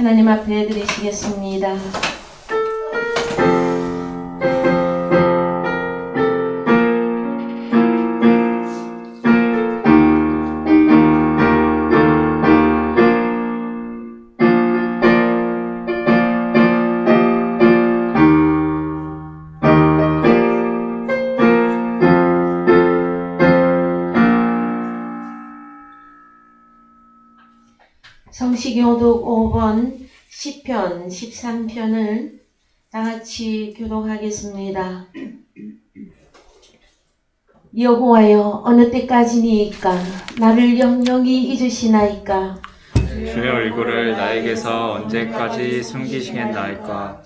하나님 앞에 드리시겠습니다. 성시교독 5번 시편 13편을 다같이 교독하겠습니다. 여호와여, 어느 때까지니이까? 나를 영영히 잊으시나이까? 주의 얼굴을 나에게서 언제까지 숨기시겠나이까?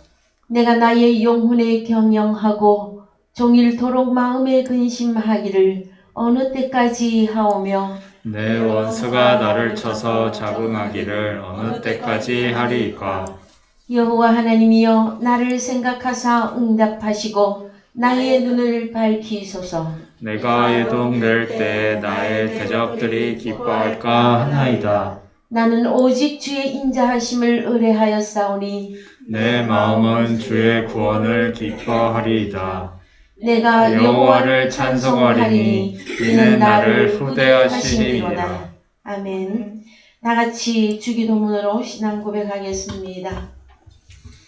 내가 나의 영혼에 경영하고 종일토록 마음에 근심하기를 어느 때까지 하오며, 내 원수가 나를 쳐서 자긍하기를 어느 때까지 하리이까? 여호와 하나님이여, 나를 생각하사 응답하시고 나의 눈을 밝히소서. 내가 유동될 때 나의 대적들이 기뻐할까 하나이다. 나는 오직 주의 인자하심을 의뢰하였사오니 내 마음은 주의 구원을 기뻐하리이다. 내가 여호와를 찬송하리니 이는 나를 후대하시리니라. 아멘. 다같이 주기도문으로 신앙 고백하겠습니다.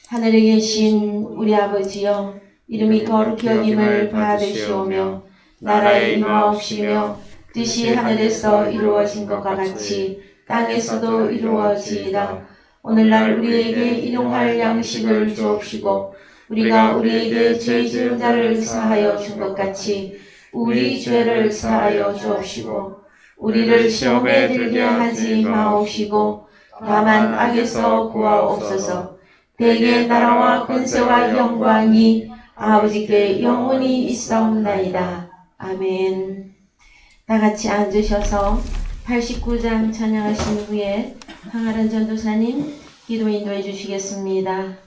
하늘에 계신 우리 아버지여, 이름이 거룩히 여김을 받으시오며 나라의 임하옵시며 뜻이 하늘에서 이루어진 것과 같이 땅에서도 이루어지이다. 오늘날 우리에게 일용할 양식을 주옵시고 우리가 우리에게 죄 지은 자를 사하여 준 것 같이 우리 죄를 사하여 주옵시고 우리를 시험에 들게 하지 마옵시고 다만 악에서 구하옵소서. 대개 나라와 권세와 영광이 아버지께 영원히 있사옵나이다. 아멘. 다같이 앉으셔서 89장 찬양하신 후에 황아름 전도사님 기도 인도해 주시겠습니다.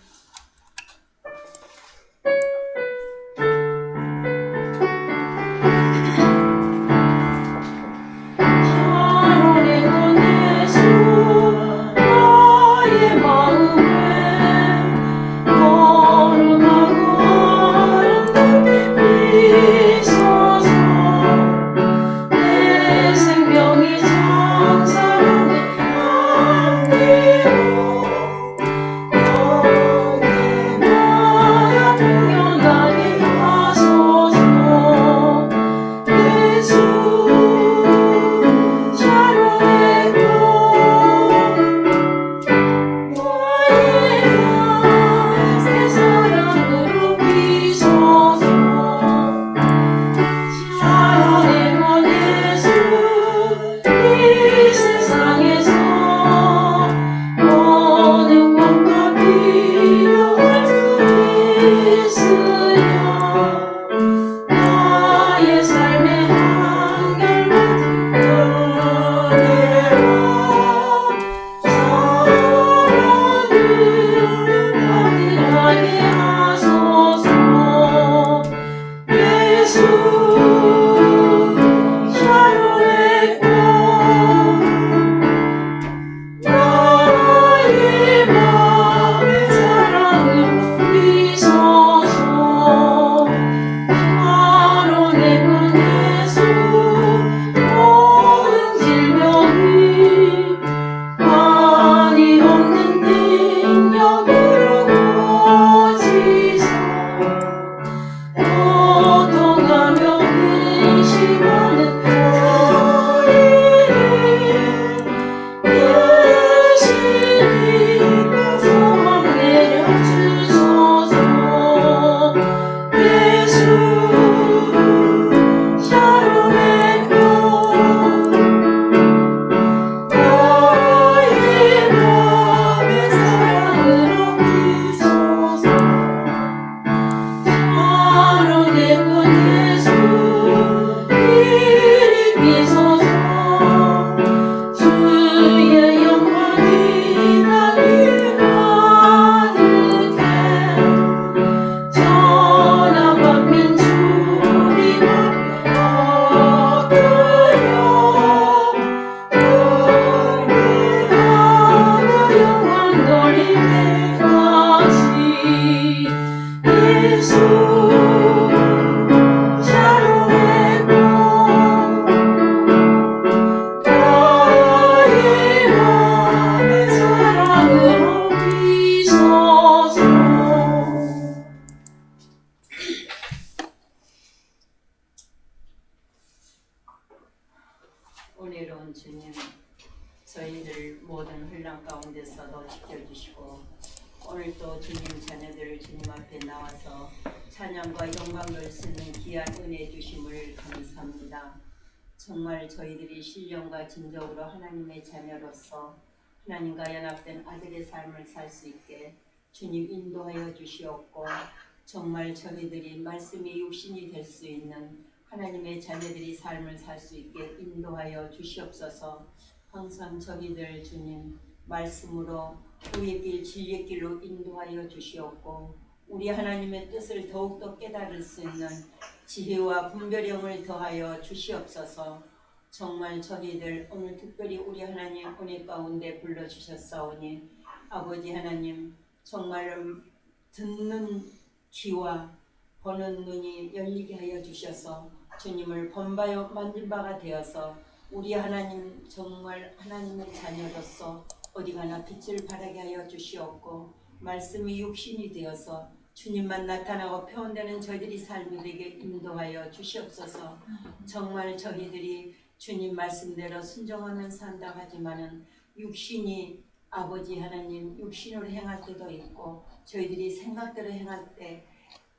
오늘 모든 혼란 가운데서도 지켜주시고 오늘 또 주님 자녀들 주님 앞에 나와서 찬양과 영광 돌릴 수 있는 귀한 은혜 주심을 감사합니다. 정말 저희들이 신령과 진정으로 하나님의 자녀로서 하나님과 연합된 아들의 삶을 살 수 있게 주님 인도하여 주시옵고 정말 저희들이 말씀이 육신이 될 수 있는 하나님의 자녀들이 삶을 살 수 있게 인도하여 주시옵소서. 항상 저희들 주님 말씀으로 의의 길 진리의 길로 인도하여 주시옵고 우리 하나님의 뜻을 더욱더 깨달을 수 있는 지혜와 분별형을 더하여 주시옵소서. 정말 저희들 오늘 특별히 우리 하나님 은혜 가운데 불러주셨사오니 아버지 하나님 정말 듣는 귀와 보는 눈이 열리게 하여 주셔서 주님을 본바요 만진 바가 되어서 우리 하나님 정말 하나님의 자녀로서 어디 가나 빛을 발하게 하여 주시옵고 말씀이 육신이 되어서 주님만 나타나고 표현되는 저희들이 삶이 되게 인도하여 주시옵소서. 정말 저희들이 주님 말씀대로 순종하는 산다 하지만은 육신이 아버지 하나님 육신으로 행할 때도 있고 저희들이 생각대로 행할 때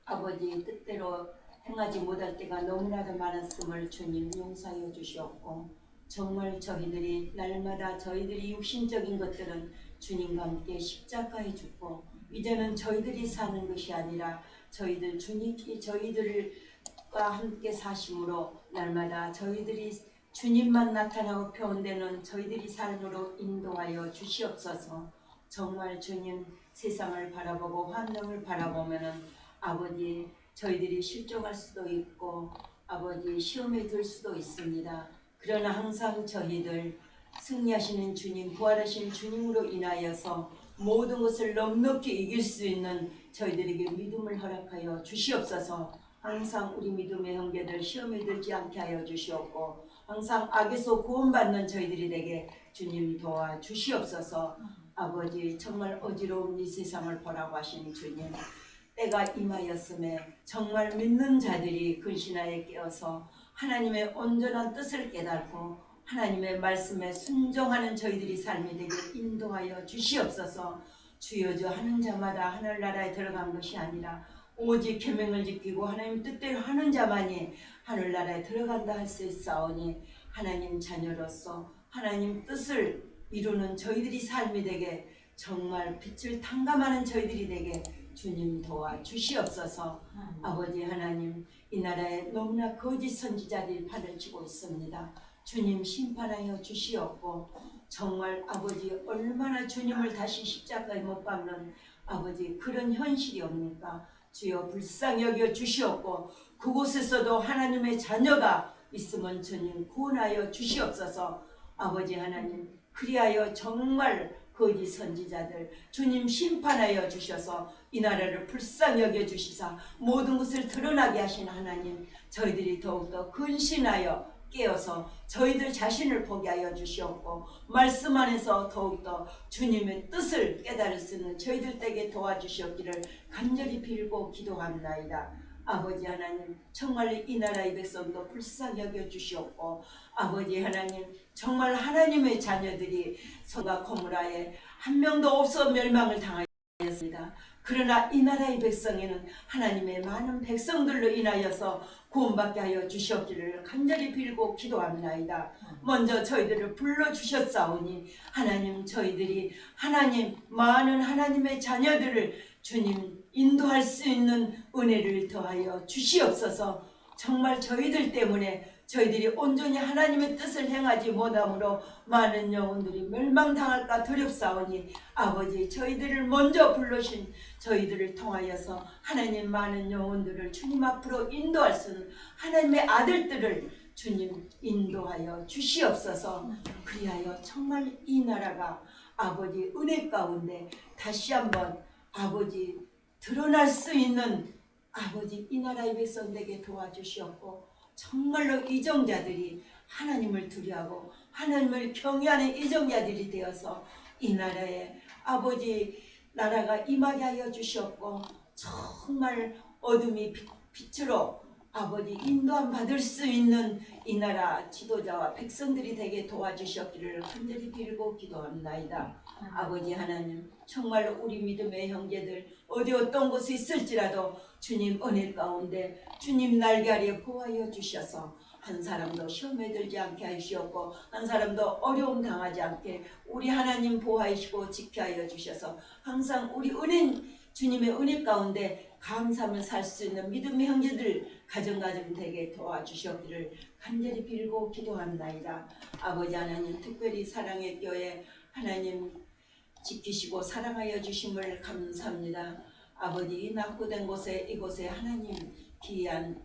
아버지 뜻대로 행하지 못할 때가 너무나도 많았음을 주님 용서하여 주시옵고 정말 저희들이 날마다 저희들이 육신적인 것들은 주님과 함께 십자가에 죽고 이제는 저희들이 사는 것이 아니라 저희들 주님께 저희들과 함께 사심으로 날마다 저희들이 주님만 나타나고 표현되는 저희들이 삶으로 인도하여 주시옵소서. 정말 주님 세상을 바라보고 환경을 바라보면은 아버지 저희들이 실족할 수도 있고 아버지 시험에 들 수도 있습니다. 그러나 항상 저희들 승리하시는 주님 부활하신 주님으로 인하여서 모든 것을 넉넉히 이길 수 있는 저희들에게 믿음을 허락하여 주시옵소서. 항상 우리 믿음의 형제들 시험에 들지 않게 하여 주시옵고 항상 악에서 구원받는 저희들이 되게 주님 도와 주시옵소서. 아버지 정말 어지러운 이 세상을 보라고 하신 주님 때가 임하였음에 정말 믿는 자들이 근신하에 깨어서 하나님의 온전한 뜻을 깨닫고 하나님의 말씀에 순종하는 저희들이 삶이 되게 인도하여 주시옵소서. 주여 저 하는 자마다 하늘나라에 들어간 것이 아니라 오직 계명을 지키고 하나님 뜻대로 하는 자만이 하늘나라에 들어간다 할 수 있사오니 하나님 자녀로서 하나님 뜻을 이루는 저희들이 삶이 되게 정말 빛을 탕감하는 저희들이 되게 주님 도와 주시옵소서. 아버지 하나님 이 나라에 너무나 거짓 선지자들이 판을 치고 있습니다. 주님 심판하여 주시옵고 정말 아버지 얼마나 주님을 다시 십자가에 못 박는 아버지 그런 현실이 옵니까? 주여 불쌍히 여겨 주시옵고 그곳에서도 하나님의 자녀가 있으면 주님 구원하여 주시옵소서. 아버지 하나님 그리하여 정말 거짓 선지자들 주님 심판하여 주셔서 이 나라를 불쌍히 여겨 주시사 모든 것을 드러나게 하신 하나님 저희들이 더욱더 근신하여 깨어서 저희들 자신을 보게 하여 주시옵고 말씀 안에서 더욱더 주님의 뜻을 깨달을 수 있는 저희들 댁에 도와주시옵기를 간절히 빌고 기도합나이다. 아버지 하나님 정말 이 나라의 백성도 불쌍히 여겨 주시옵고 아버지 하나님 정말 하나님의 자녀들이 소가 고무라에 한 명도 없어 멸망을 당하였습니다. 그러나 이 나라의 백성에는 하나님의 많은 백성들로 인하여서 구원받게 하여 주시옵기를 간절히 빌고 기도합나이다. 먼저 저희들을 불러주셨사오니 하나님 저희들이 하나님 많은 하나님의 자녀들을 주님 인도할 수 있는 은혜를 더하여 주시옵소서. 정말 저희들 때문에 저희들이 온전히 하나님의 뜻을 행하지 못함으로 많은 영혼들이 멸망당할까 두렵사오니 아버지 저희들을 먼저 불러신 저희들을 통하여서 하나님 많은 영혼들을 주님 앞으로 인도할 수 있는 하나님의 아들들을 주님 인도하여 주시옵소서. 그리하여 정말 이 나라가 아버지 은혜 가운데 다시 한번 아버지 드러날 수 있는 아버지 이 나라의 백성에게 도와주시옵고 정말로 이정자들이 하나님을 두려워하고 하나님을 경외하는 이정자들이 되어서 이 나라에 아버지 나라가 임하게 하여 주시옵고 정말 어둠이 빛으로 아버지 인도함 받을 수 있는 이 나라 지도자와 백성들이 되게 도와주셨기를 간절히 빌고 기도합나이다. 아버지 하나님 정말 우리 믿음의 형제들 어디 어떤 곳에 있을지라도 주님 은혜 가운데 주님 날개 아래 보호하여 주셔서 한 사람도 시험에 들지 않게 하시옵고 한 사람도 어려움 당하지 않게 우리 하나님 보호하시고 지켜하여 주셔서 항상 우리 주님의 은혜 가운데 감사하며 살 수 있는 믿음의 형제들 가정 되게 도와주셨기를 간절히 빌고 기도합나이다. 아버지 하나님 특별히 사랑의 교회 하나님 지키시고 사랑하여 주심을 감사합니다. 아버지 낙후된 곳에 이곳에 하나님 귀한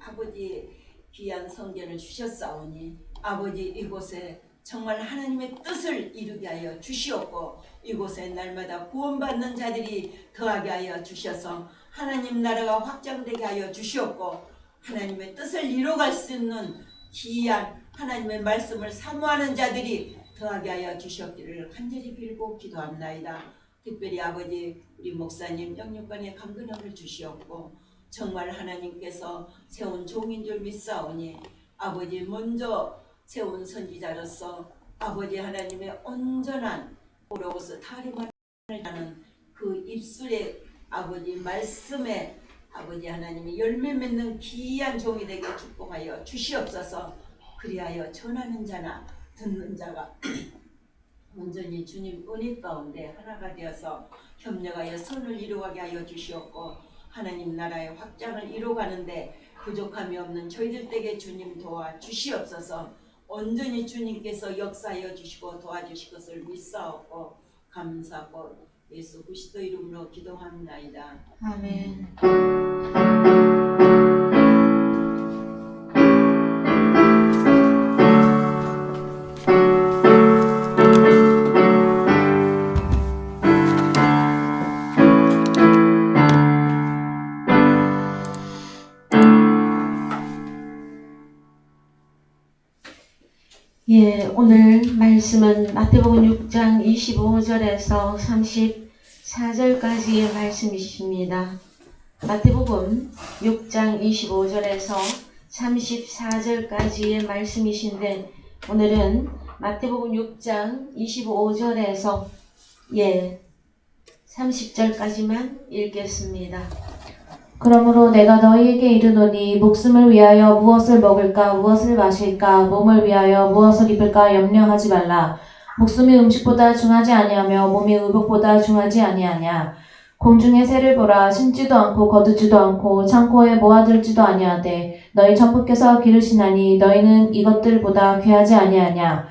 성전을 주셨사오니 아버지 이곳에 정말 하나님의 뜻을 이루게 하여 주시옵고 이곳에 날마다 구원받는 자들이 더하게 하여 주셔서 하나님 나라가 확장되게 하여 주시옵고 하나님의 뜻을 이루어갈 수 있는 귀한 하나님의 말씀을 사모하는 자들이 더하게 하여 주셨기를 간절히 빌고 기도합나이다. 특별히 아버지 우리 목사님 영육간에 강건함을 주시옵고 정말 하나님께서 세운 종인 줄 믿사오니 아버지 먼저 세운 선지자로서 아버지 하나님의 온전한 오로고스 타리만을 하는 그 입술에 아버지 말씀에 아버지 하나님이 열매 맺는 귀한 종이 되게 축복하여 주시옵소서. 그리하여 전하는 자나 듣는 자가 온전히 주님 은혜 가운데 하나가 되어서 협력하여 선을 이루어가게 하여 주시옵고 하나님 나라의 확장을 이루어가는데 부족함이 없는 저희들 댁에 주님 도와 주시옵소서. 온전히 주님께서 역사하여 주시고 도와주실 것을 믿사옵고 감사하고 예수 그리스도 이름으로 기도합나이다. 아멘. 예, 오늘 말씀은 마태복음 6장 25절에서 34절까지의 말씀이십니다. 마태복음 6장 25절에서 34절까지의 말씀이신데 오늘은 마태복음 6장 25절에서 30절까지만 읽겠습니다. 그러므로 내가 너희에게 이르노니 목숨을 위하여 무엇을 먹을까 무엇을 마실까 몸을 위하여 무엇을 입을까 염려하지 말라. 목숨이 음식보다 중하지 아니하며 몸이 의복보다 중하지 아니하냐. 공중의 새를 보라. 심지도 않고 거두지도 않고 창고에 모아들지도 아니하되 너희 천부께서 기르시나니 너희는 이것들보다 귀하지 아니하냐.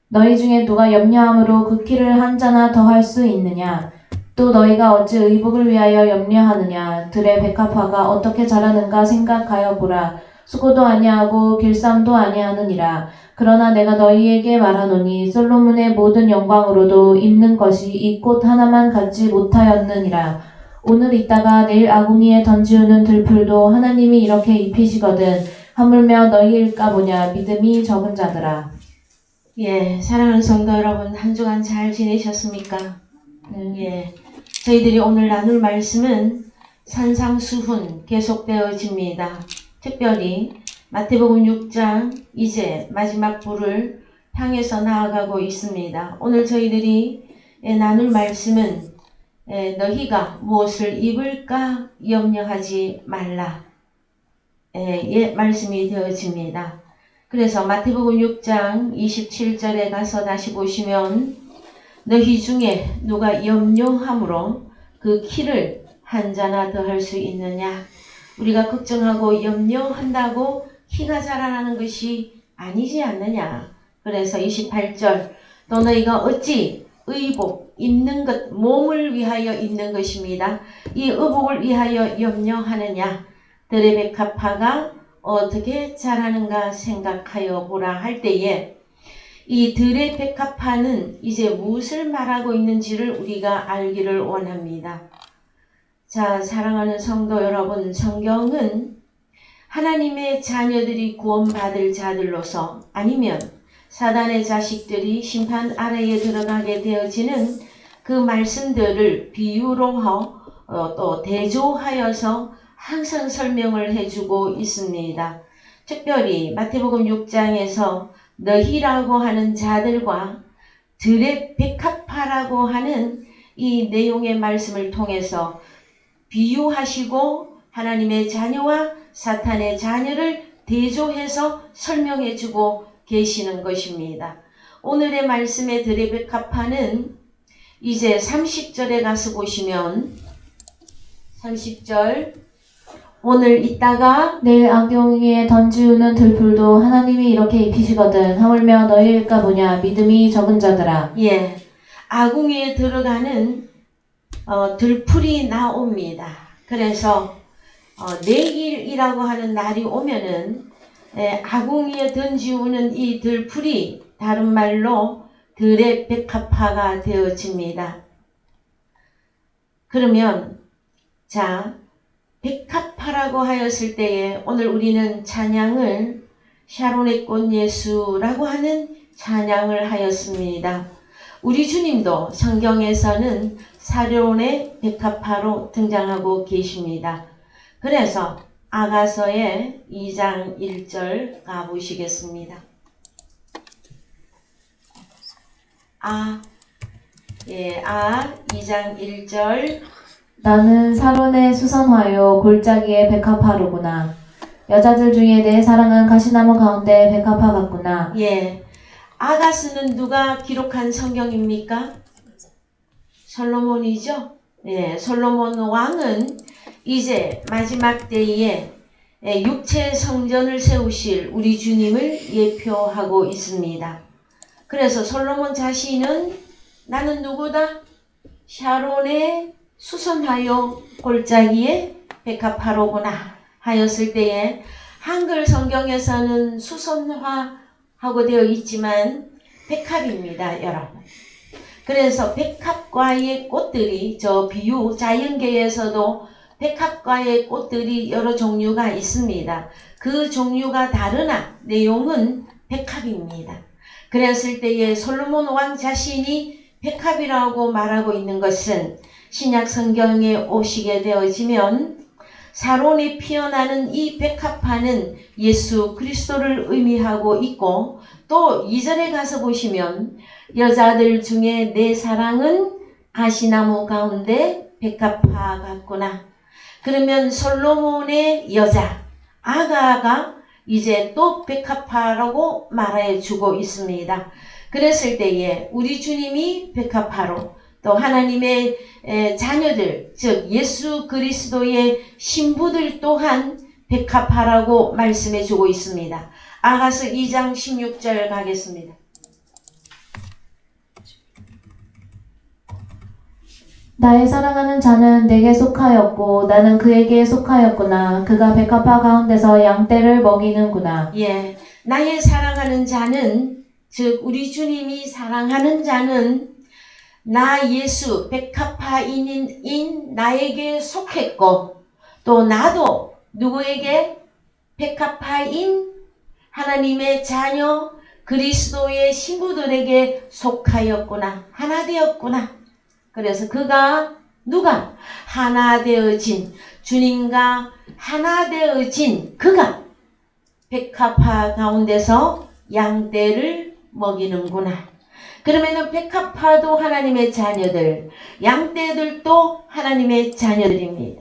너희 중에 누가 염려함으로 그 키를 한 자나 더할 수 있느냐. 또 너희가 어찌 의복을 위하여 염려하느냐. 들의 백합화가 어떻게 자라는가 생각하여 보라. 수고도 아니하고 길쌈도 아니하느니라. 그러나 내가 너희에게 말하노니 솔로몬의 모든 영광으로도 입는 것이 이 꽃 하나만 갖지 못하였느니라. 오늘 있다가 내일 아궁이에 던지우는 들풀도 하나님이 이렇게 입히시거든 하물며 너희일까 보냐. 믿음이 적은 자들아. 예, 사랑하는 성도 여러분, 한 주간 잘 지내셨습니까? 예, 저희들이 오늘 나눌 말씀은 산상수훈 계속되어집니다. 특별히 마태복음 6장 이제 마지막 부를 향해서 나아가고 있습니다. 오늘 저희들이 나눌 말씀은 너희가 무엇을 입을까 염려하지 말라 말씀이 되어집니다. 그래서 마태복음 6장 27절에 가서 다시 보시면 너희 중에 누가 염려함으로 그 키를 한 자나 더할 수 있느냐. 우리가 걱정하고 염려한다고 키가 자라나는 것이 아니지 않느냐. 그래서 28절 또 너희가 어찌 의복 입는 것 몸을 위하여 입는 것입니다. 이 의복을 위하여 염려하느냐. 들의 백합화가 어떻게 자라는가 생각하여 보라 할 때에 이 들의 백합화는 이제 무엇을 말하고 있는지를 우리가 알기를 원합니다. 자, 사랑하는 성도 여러분, 성경은 하나님의 자녀들이 구원받을 자들로서 아니면 사단의 자식들이 심판 아래에 들어가게 되어지는 그 말씀들을 비유로 또 대조하여서 항상 설명을 해주고 있습니다. 특별히 마태복음 6장에서 너희라고 하는 자들과 들의 백합화라고 하는 이 내용의 말씀을 통해서 비유하시고 하나님의 자녀와 사탄의 자녀를 대조해서 설명해주고 계시는 것입니다. 오늘의 말씀의 들의 백합화는 이제 30절에 가서 보시면 30절 오늘 이따가 내일 안경 위에 던지우는 들풀도 하나님이 이렇게 입히시거든 하물며 너희일까 보냐 믿음이 적은 자들아. 아궁이에 들어가는 들풀이 나옵니다. 그래서 내일이라고 하는 날이 오면은 아궁이에 던지우는 이 들풀이 다른 말로 들의 백합화가 되어집니다. 그러면 자 백합화라고 하였을 때에 오늘 우리는 찬양을 샤론의 꽃 예수라고 하는 찬양을 하였습니다. 우리 주님도 성경에서는 샤론의 백합화로 등장하고 계십니다. 그래서 아가서의 2장 1절 가보시겠습니다. 2장 1절 나는 사론의 수선화요 골짜기의 백합화로구나. 여자들 중에 내 사랑은 가시나무 가운데 백합화 같구나. 아가스는 누가 기록한 성경입니까? 솔로몬이죠. 솔로몬 왕은 이제 마지막 때에 육체 성전을 세우실 우리 주님을 예표하고 있습니다. 그래서 솔로몬 자신은 나는 누구다? 샤론의 수선화요 골짜기에 백합화로구나 하였을 때에 한글 성경에서는 수선화하고 되어 있지만 백합입니다, 여러분. 그래서 백합과의 꽃들이 저 비유 자연계에서도 백합과의 꽃들이 여러 종류가 있습니다. 그 종류가 다르나 내용은 백합입니다. 그랬을 때에 솔로몬 왕 자신이 백합이라고 말하고 있는 것은 신약 성경에 오시게 되어지면 사론이 피어나는 이 백합화는 예수 그리스도를 의미하고 있고 또 2절에 가서 보시면 여자들 중에 내 사랑은 가시나무 가운데 백합화 같구나. 그러면 솔로몬의 여자 아가가 이제 또 백합화라고 말해주고 있습니다. 그랬을 때에 우리 주님이 백합화로 또 하나님의 자녀들 즉 예수 그리스도의 신부들 또한 백합화라고 말씀해주고 있습니다. 아가서 2장 16절 가겠습니다. 나의 사랑하는 자는 내게 속하였고 나는 그에게 속하였구나. 그가 백합화 가운데서 양떼를 먹이는구나. 나의 사랑하는 자는 즉 우리 주님이 사랑하는 자는 나 예수 백합화인인 나에게 속했고 또 나도 누구에게 백합화인 하나님의 자녀 그리스도의 신부들에게 속하였구나. 하나 되었구나. 그래서 그가 누가 하나 되어진 주님과 하나 되어진 그가 백합화 가운데서 양떼를 먹이는구나. 그러면은 백합화도 하나님의 자녀들, 양떼들도 하나님의 자녀들입니다.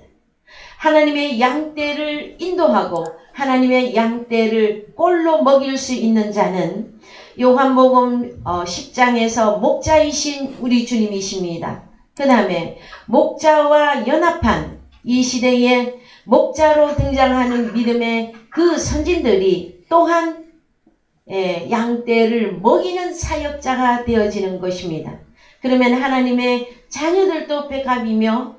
하나님의 양떼를 인도하고 하나님의 양떼를 꼴로 먹일 수 있는 자는 요한복음 10장에서 목자이신 우리 주님이십니다. 그 다음에 목자와 연합한 이 시대에 목자로 등장하는 믿음의 그 선진들이 또한 양떼를 먹이는 사역자가 되어지는 것입니다. 그러면 하나님의 자녀들도 백합이며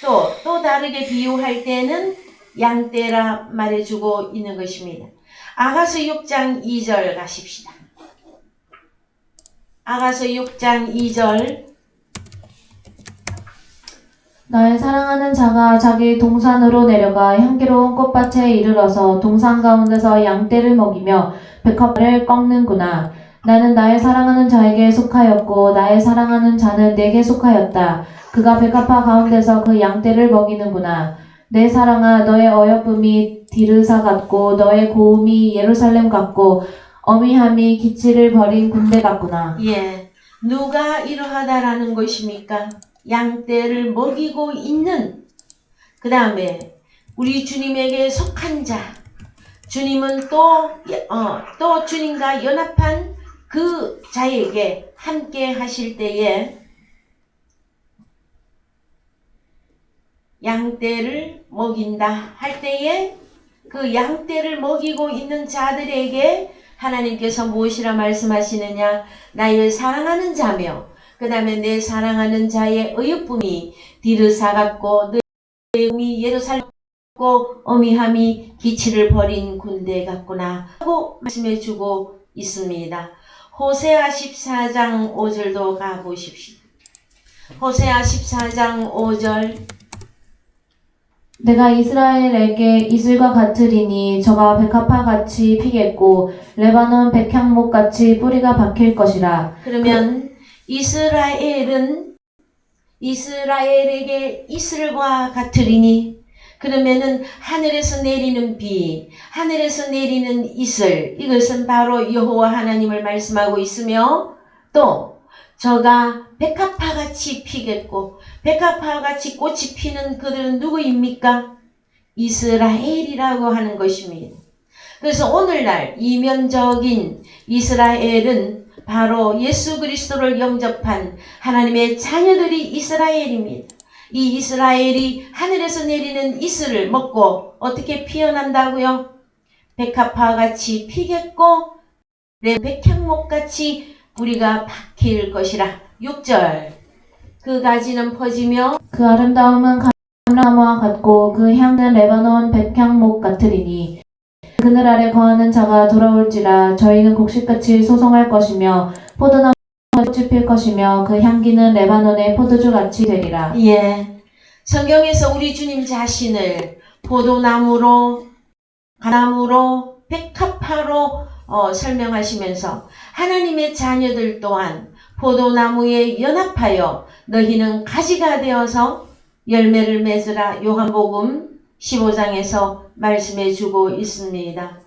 또 다르게 비유할 때는 양떼라 말해주고 있는 것입니다. 아가서 6장 2절 가십시다. 아가서 6장 2절 나의 사랑하는 자가 자기 동산으로 내려가 향기로운 꽃밭에 이르러서 동산 가운데서 양떼를 먹이며 백합화를 꺾는구나. 나는 나의 사랑하는 자에게 속하였고 나의 사랑하는 자는 내게 속하였다. 그가 백합화 가운데서 그 양떼를 먹이는구나. 내 사랑아 너의 어여쁨이 디르사 같고 너의 고음이 예루살렘 같고 어미함이 기치를 버린 군대 같구나. 예, 누가 이러하다라는 것입니까? 양떼를 먹이고 있는, 그 다음에 우리 주님에게 속한 자, 주님은 또 주님과 연합한 그 자에게 함께 하실 때에 양떼를 먹인다 할 때에 그 양떼를 먹이고 있는 자들에게 하나님께서 무엇이라 말씀하시느냐? 나의 사랑하는 자며 그 다음에 내 사랑하는 자의 어여쁨이 디르사 같고 내 음이 예루살렘 같고 어미함이 기치를 버린 군대 같구나 하고 말씀해주고 있습니다. 호세아 14장 5절도 가보십시오. 호세아 14장 5절. 내가 이스라엘에게 이슬과 같으리니 저가 백합화 같이 피겠고 레바논 백향목 같이 뿌리가 박힐 것이라. 그러면 이스라엘에게 이슬과 같으리니, 그러면은 하늘에서 내리는 비, 하늘에서 내리는 이슬, 이것은 바로 여호와 하나님을 말씀하고 있으며, 또 저가 백합화같이 피겠고 백합화같이 꽃이 피는 그들은 누구입니까? 이스라엘이라고 하는 것입니다. 그래서 오늘날 이면적인 이스라엘은 바로 예수 그리스도를 영접한 하나님의 자녀들이 이스라엘입니다. 이 이스라엘이 하늘에서 내리는 이슬을 먹고 어떻게 피어난다고요? 백합화같이 피겠고 백향목같이 뿌리가 박힐 것이라. 6절. 그 가지는 퍼지며 그 아름다움은 감람나무와 같고 그 향은 레바논 백향목 같으리니 그늘 아래 거하는 자가 돌아올지라. 저희는 곡식같이 소송할 것이며 포도나무가 꽃이 필 것이며 그 향기는 레바논의 포도주같이 되리라. 예, 성경에서 우리 주님 자신을 포도나무로, 가나무로, 백합화로 설명하시면서 하나님의 자녀들 또한 포도나무에 연합하여 너희는 가지가 되어서 열매를 맺으라. 요한복음 15장에서 말씀해 주고 있습니다.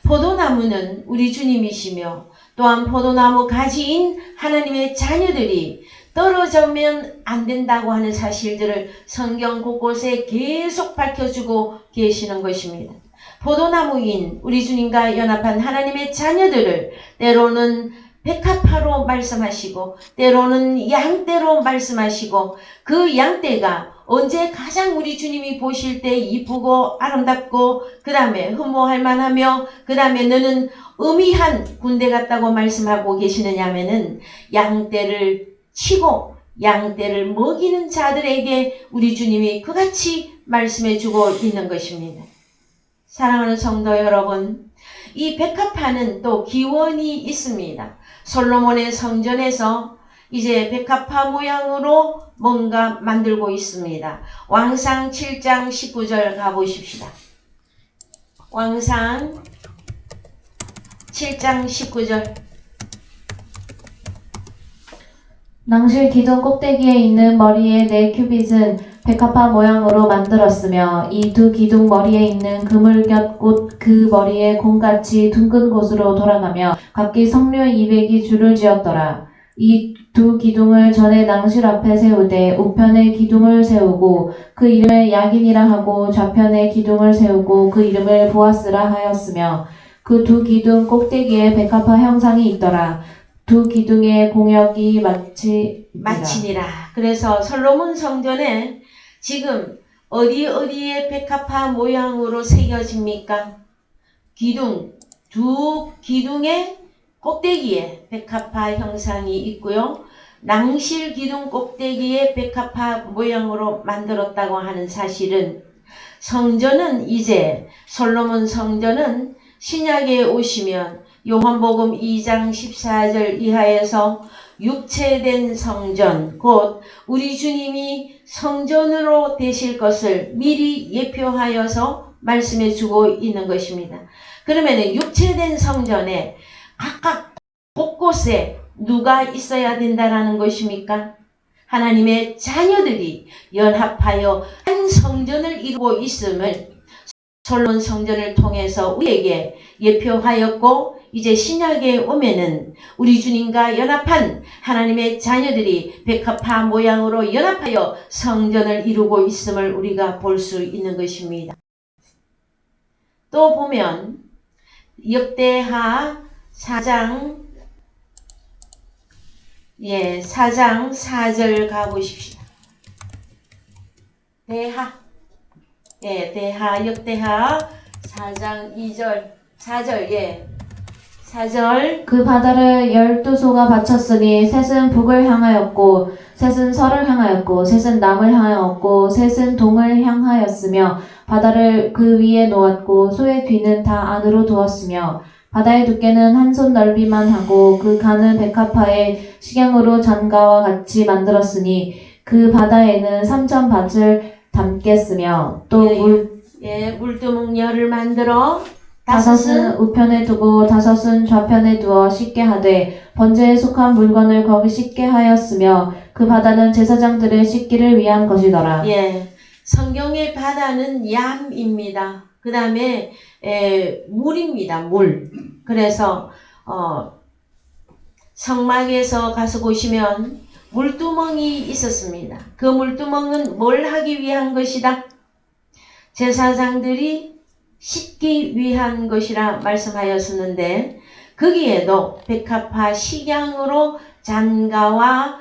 포도나무는 우리 주님이시며 또한 포도나무 가지인 하나님의 자녀들이 떨어지면 안 된다고 하는 사실들을 성경 곳곳에 계속 밝혀주고 계시는 것입니다. 포도나무인 우리 주님과 연합한 하나님의 자녀들을 때로는 백합화로 말씀하시고 때로는 양떼로 말씀하시고, 그 양떼가 언제 가장 우리 주님이 보실 때 이쁘고 아름답고 그 다음에 흠모할 만하며 그 다음에 너는 의미한 군대 같다고 말씀하고 계시느냐 하면은 양떼를 치고 양떼를 먹이는 자들에게 우리 주님이 그같이 말씀해 주고 있는 것입니다. 사랑하는 성도 여러분, 이 백합화는 또 기원이 있습니다. 솔로몬의 성전에서 이제 백합화 모양으로 뭔가 만들고 있습니다. 왕상 7장 19절 가보십시다. 왕상 7장 19절. 낭실 기둥 꼭대기에 있는 머리에 네 큐빗은 백합화 모양으로 만들었으며 이 두 기둥 머리에 있는 그물곁 꽃 그 머리에 공같이 둥근 곳으로 돌아가며 각기 석류 200이 줄을 지었더라. 이 두 기둥을 전에 낭실 앞에 세우되 우편에 기둥을 세우고 그 이름을 야긴이라 하고 좌편에 기둥을 세우고 그 이름을 보아스라 하였으며 그 두 기둥 꼭대기에 백합화 형상이 있더라. 두 기둥의 공역이 마치니라. 그래서 솔로몬 성전에 지금 어디에 백합화 모양으로 새겨집니까? 두 기둥의 꼭대기에 백합화 형상이 있고요. 낭실 기둥 꼭대기에 백합화 모양으로 만들었다고 하는 사실은, 성전은 이제 솔로몬 성전은 신약에 오시면 요한복음 2장 14절 이하에서 육체된 성전, 곧 우리 주님이 성전으로 되실 것을 미리 예표하여서 말씀해 주고 있는 것입니다. 그러면 육체된 성전에 각각 곳곳에 누가 있어야 된다라는 것입니까? 하나님의 자녀들이 연합하여 한 성전을 이루고 있음을 솔로몬 성전을 통해서 우리에게 예표하였고, 이제 신약에 오면은 우리 주님과 연합한 하나님의 자녀들이 백합화 모양으로 연합하여 성전을 이루고 있음을 우리가 볼 수 있는 것입니다. 또 보면 역대하 4장 4장 4절 가보십시다. 역대하 4장 2절 4절 4절. 그 바다를 12소가 바쳤으니 셋은 북을 향하였고 셋은 서를 향하였고 셋은 남을 향하였고 셋은 동을 향하였으며 바다를 그 위에 놓았고 소의 뒤는 다 안으로 두었으며 바다의 두께는 한 손 넓이만 하고 그 간을 백합화의 식양으로 잔가와 같이 만들었으니 그 바다에는 3천 밭을 담겠으며 또 물두멍 열을 만들어 다섯은 우편에 두고 다섯은 좌편에 두어 씻게 하되 번제에 속한 물건을 거기 씻게 하였으며 그 바다는 제사장들의 씻기를 위한 것이더라. 성경의 바다는 얌입니다. 그 다음에 물입니다. 물. 그래서 성막에서 가서 보시면 물두멍이 있었습니다. 그 물두멍은 뭘 하기 위한 것이다? 제사장들이 씻기 위한 것이라 말씀하였었는데, 거기에도 백합화 식양으로 잔가와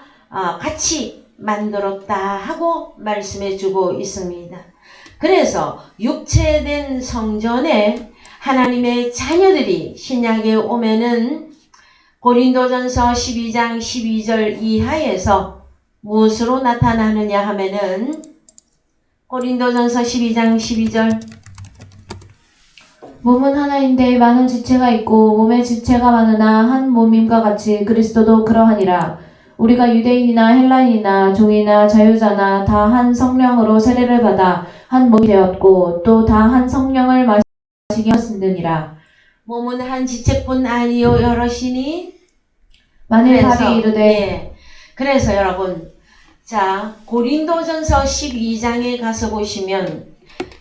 같이 만들었다 하고 말씀해 주고 있습니다. 그래서 육체된 성전에 하나님의 자녀들이 신약에 오면은 고린도전서 12장 12절 이하에서 무엇으로 나타나느냐 하면은 고린도전서 12장 12절 몸은 하나인데 많은 지체가 있고 몸의 지체가 많으나 한 몸임과 같이 그리스도도 그러하니라. 우리가 유대인이나 헬라인이나 종이나 자유자나 다 한 성령으로 세례를 받아 한 몸이 되었고 또 다 한 성령을 마시게 하였느니라. 몸은 한 지체뿐 아니요 여럿이니. 만일 발이 이르되 그래서 여러분, 자 고린도전서 12장에 가서 보시면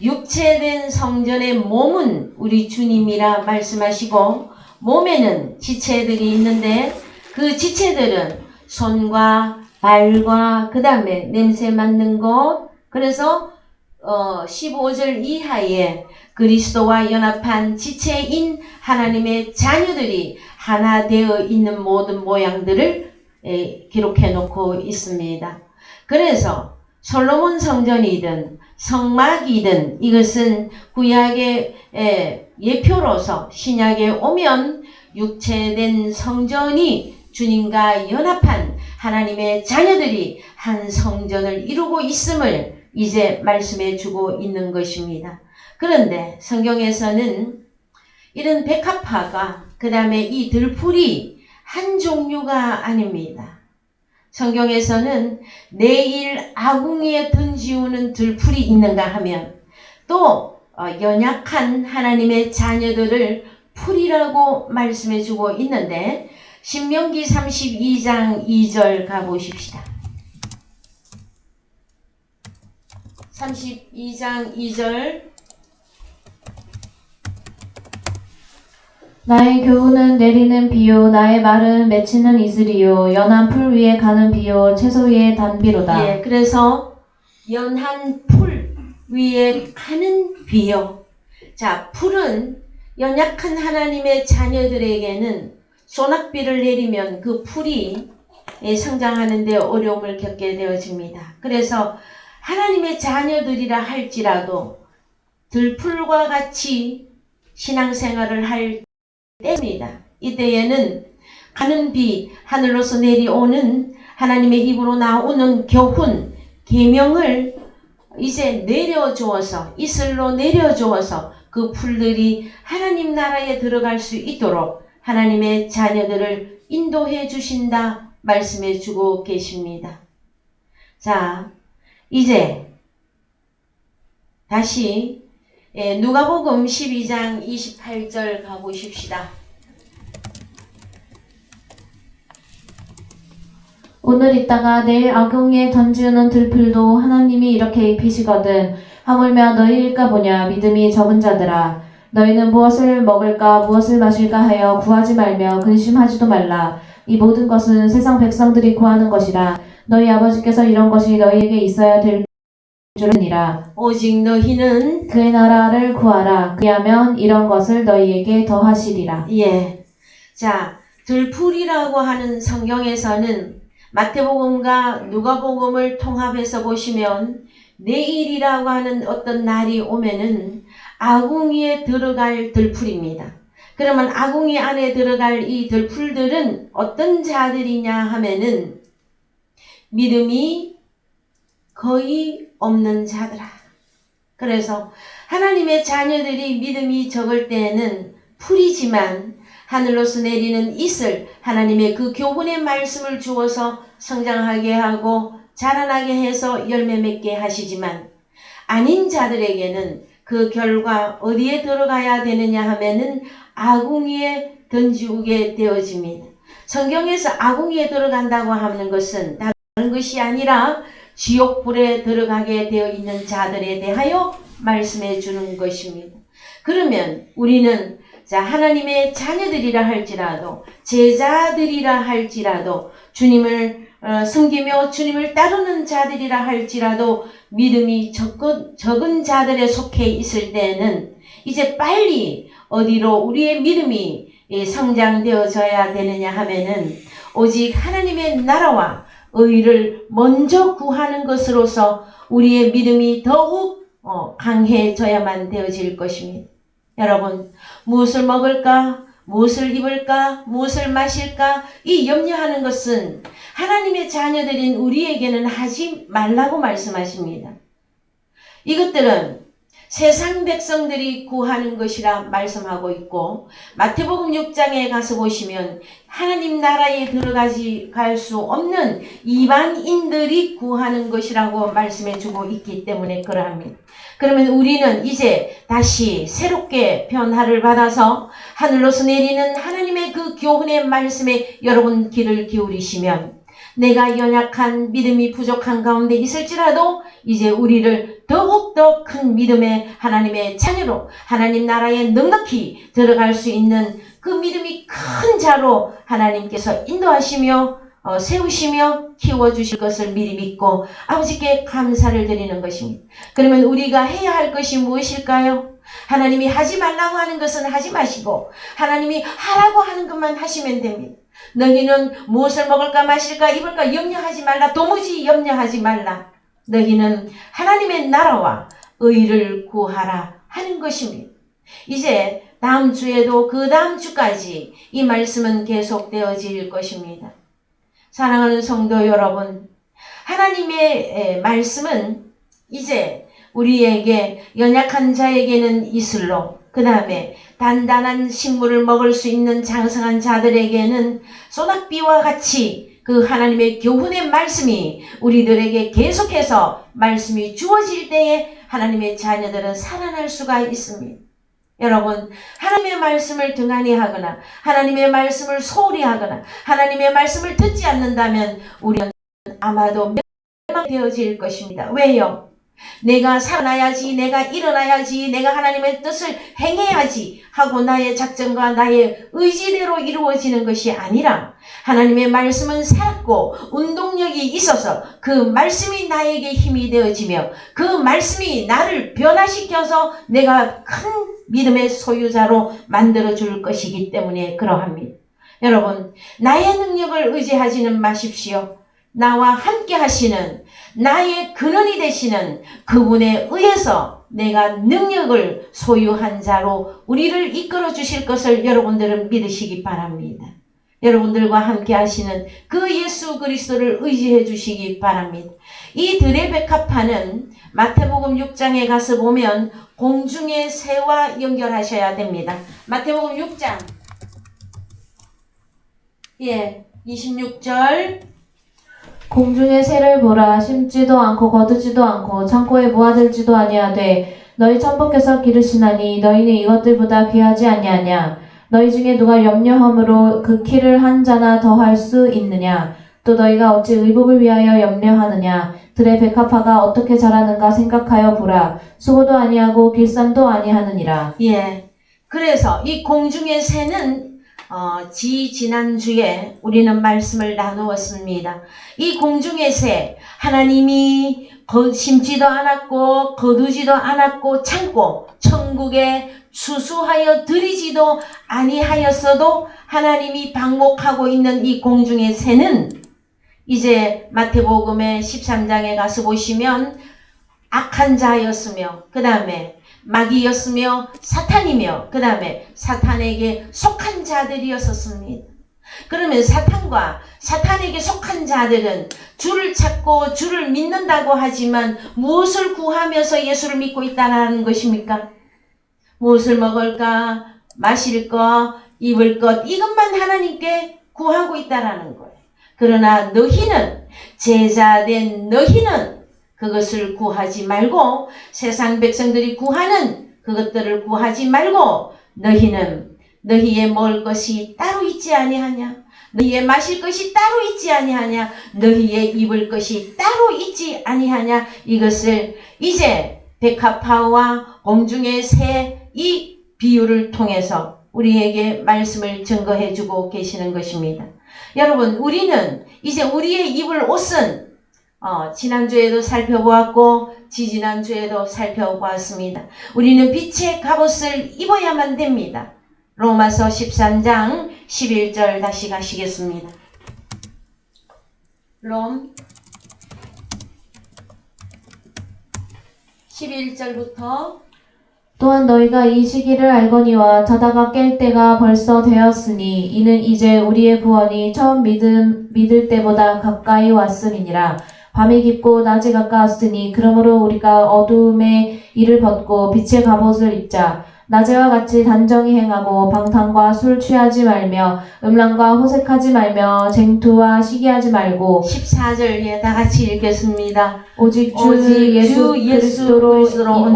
육체된 성전의 몸은 우리 주님이라 말씀하시고, 몸에는 지체들이 있는데 그 지체들은 손과 발과 그 다음에 냄새 맡는 것. 그래서 15절 이하에 그리스도와 연합한 지체인 하나님의 자녀들이 하나 되어 있는 모든 모양들을 기록해 놓고 있습니다. 그래서 솔로몬 성전이든 성막이든 이것은 구약의 예표로서 신약에 오면 육체된 성전이 주님과 연합한 하나님의 자녀들이 한 성전을 이루고 있음을 이제 말씀해 주고 있는 것입니다. 그런데 성경에서는 이런 백합화가, 그 다음에 이 들풀이 한 종류가 아닙니다. 성경에서는 내일 아궁이에 던지우는 들풀이 있는가 하면 또 연약한 하나님의 자녀들을 풀이라고 말씀해 주고 있는데, 신명기 32장 2절 가보십시다. 32장 2절 나의 교훈은 내리는 비요 나의 말은 맺히는 이슬이요 연한 풀 위에 가는 비요 채소 위에 단비로다. 그래서 연한 풀 위에 가는 비요. 자, 풀은 연약한 하나님의 자녀들에게는 소낙비를 내리면 그 풀이 성장하는 데 어려움을 겪게 되어집니다. 그래서 하나님의 자녀들이라 할지라도 들풀과 같이 신앙생활을 할 때입니다. 이때에는 가는 비, 하늘로서 내려오는 하나님의 입으로 나오는 교훈, 계명을 이제 내려주어서, 이슬로 내려주어서 그 풀들이 하나님 나라에 들어갈 수 있도록 하나님의 자녀들을 인도해 주신다 말씀해 주고 계십니다. 자, 이제 다시 누가복음 12장 28절 가보십시다. 오늘 있다가 내일 아궁이에 던지우는 들풀도 하나님이 이렇게 입히시거든. 하물며 너희일까 보냐 믿음이 적은 자들아. 너희는 무엇을 먹을까 무엇을 마실까 하여 구하지 말며 근심하지도 말라. 이 모든 것은 세상 백성들이 구하는 것이라. 너희 아버지께서 이런 것이 너희에게 있어야 될 줄이니라. 오직 너희는 그의 나라를 구하라. 그리하면 이런 것을 너희에게 더하시리라. 예. 자, 들풀이라고 하는 성경에서는 마태복음과 누가복음을 통합해서 보시면 내일이라고 하는 어떤 날이 오면은 아궁이에 들어갈 들풀입니다. 그러면 아궁이 안에 들어갈 이 들풀들은 어떤 자들이냐 하면은 믿음이 거의 없는 자들아. 그래서 하나님의 자녀들이 믿음이 적을 때에는 풀이지만 하늘로서 내리는 이슬, 하나님의 그 교훈의 말씀을 주어서 성장하게 하고 자라나게 해서 열매 맺게 하시지만 아닌 자들에게는 그 결과 어디에 들어가야 되느냐 하면은 아궁이에 던지우게 되어집니다. 성경에서 아궁이에 들어간다고 하는 것은 다른 것이 아니라 지옥불에 들어가게 되어 있는 자들에 대하여 말씀해 주는 것입니다. 그러면 우리는 하나님의 자녀들이라 할지라도 제자들이라 할지라도 주님을 섬기며 주님을 따르는 자들이라 할지라도 믿음이 적은 자들에 속해 있을 때에는 이제 빨리 어디로 우리의 믿음이 성장되어져야 되느냐 하면은 오직 하나님의 나라와 의를 먼저 구하는 것으로서 우리의 믿음이 더욱 강해져야만 되어질 것입니다. 여러분, 무엇을 먹을까? 무엇을 입을까? 무엇을 마실까? 이 염려하는 것은 하나님의 자녀들인 우리에게는 하지 말라고 말씀하십니다. 이것들은 세상 백성들이 구하는 것이라 말씀하고 있고 마태복음 6장에 가서 보시면 하나님 나라에 갈 수 없는 이방인들이 구하는 것이라고 말씀해 주고 있기 때문에 그러합니다. 그러면 우리는 이제 다시 새롭게 변화를 받아서 하늘로서 내리는 하나님의 그 교훈의 말씀에 여러분 귀를 기울이시면 내가 연약한 믿음이 부족한 가운데 있을지라도 이제 우리를 더욱더 큰 믿음의 하나님의 자녀로 하나님 나라에 넉넉히 들어갈 수 있는 그 믿음이 큰 자로 하나님께서 인도하시며 세우시며 키워주실 것을 미리 믿고 아버지께 감사를 드리는 것입니다. 그러면 우리가 해야 할 것이 무엇일까요? 하나님이 하지 말라고 하는 것은 하지 마시고 하나님이 하라고 하는 것만 하시면 됩니다. 너희는 무엇을 먹을까 마실까 입을까 염려하지 말라. 도무지 염려하지 말라. 너희는 하나님의 나라와 의를 구하라 하는 것입니다. 이제 다음 주에도 그 다음 주까지 이 말씀은 계속되어질 것입니다. 사랑하는 성도 여러분, 하나님의 말씀은 이제 우리에게 연약한 자에게는 이슬로, 그 다음에 단단한 식물을 먹을 수 있는 장성한 자들에게는 소낙비와 같이 그 하나님의 교훈의 말씀이 우리들에게 계속해서 말씀이 주어질 때에 하나님의 자녀들은 살아날 수가 있습니다. 여러분, 하나님의 말씀을 등한히 하거나 하나님의 말씀을 소홀히 하거나 하나님의 말씀을 듣지 않는다면 우리는 아마도 멸망되어질 것입니다. 왜요? 내가 살아나야지, 내가 일어나야지, 내가 하나님의 뜻을 행해야지 하고 나의 작정과 나의 의지대로 이루어지는 것이 아니라 하나님의 말씀은 살았고 운동력이 있어서 그 말씀이 나에게 힘이 되어지며 그 말씀이 나를 변화시켜서 내가 큰 믿음의 소유자로 만들어줄 것이기 때문에 그러합니다. 여러분, 나의 능력을 의지하지는 마십시오. 나와 함께 하시는 나의 근원이 되시는 그분에 의해서 내가 능력을 소유한 자로 우리를 이끌어 주실 것을 여러분들은 믿으시기 바랍니다. 여러분들과 함께 하시는 그 예수 그리스도를 의지해 주시기 바랍니다. 이 들의 백합화는 마태복음 6장에 가서 보면 공중의 새와 연결하셔야 됩니다. 마태복음 6장 26절 공중의 새를 보라. 심지도 않고 거두지도 않고 창고에 모아들지도 아니하되 너희 천부께서 기르시나니 너희는 이것들보다 귀하지 아니하냐. 너희 중에 누가 염려함으로 그 키를 한 자나 더할 수 있느냐. 또 너희가 어찌 의복을 위하여 염려하느냐? 들의 백합화가 어떻게 자라는가 생각하여 보라. 수고도 아니하고 길쌈도 아니하느니라. 예. 그래서 이 공중의 새는 지난주에 우리는 말씀을 나누었습니다. 이 공중의 새, 하나님이 심지도 않았고 거두지도 않았고 참고 천국에 수수하여 들이지도 아니하였어도 하나님이 방목하고 있는 이 공중의 새는 이제 마태복음의 13장에 가서 보시면 악한 자였으며 그 다음에 마귀였으며 사탄이며 그 다음에 사탄에게 속한 자들이었었습니다. 그러면 사탄에게 속한 자들은 주를 찾고 주를 믿는다고 하지만 무엇을 구하면서 예수를 믿고 있다는 것입니까? 무엇을 먹을까, 마실 것, 입을 것 이것만 하나님께 구하고 있다라는 거예요. 그러나 너희는 제자된 너희는 그것을 구하지 말고 세상 백성들이 구하는 그것들을 구하지 말고 너희는 너희의 먹을 것이 따로 있지 아니하냐? 너희의 마실 것이 따로 있지 아니하냐? 너희의 입을 것이 따로 있지 아니하냐? 이것을 이제 백합화와 공중의 새 이 비유를 통해서 우리에게 말씀을 증거해 주고 계시는 것입니다. 여러분, 우리는 이제 우리의 입을 옷은 지난주에도 살펴보았고 지지난주에도 살펴보았습니다. 우리는 빛의 갑옷을 입어야만 됩니다. 로마서 13장 11절 다시 가시겠습니다. 롬 11절부터 또한 너희가 이 시기를 알거니와 자다가 깰 때가 벌써 되었으니 이는 이제 우리의 구원이 처음 믿을 때보다 가까이 왔음이니라. 밤이 깊고 낮이 가까웠으니 그러므로 우리가 어두움의 일을 벗고 빛의 갑옷을 입자. 낮에와 같이 단정히 행하고 방탕과 술 취하지 말며 음란과 호색하지 말며 쟁투와 시기하지 말고 14절 다 같이 읽겠습니다. 오직 주 예수 그리스도로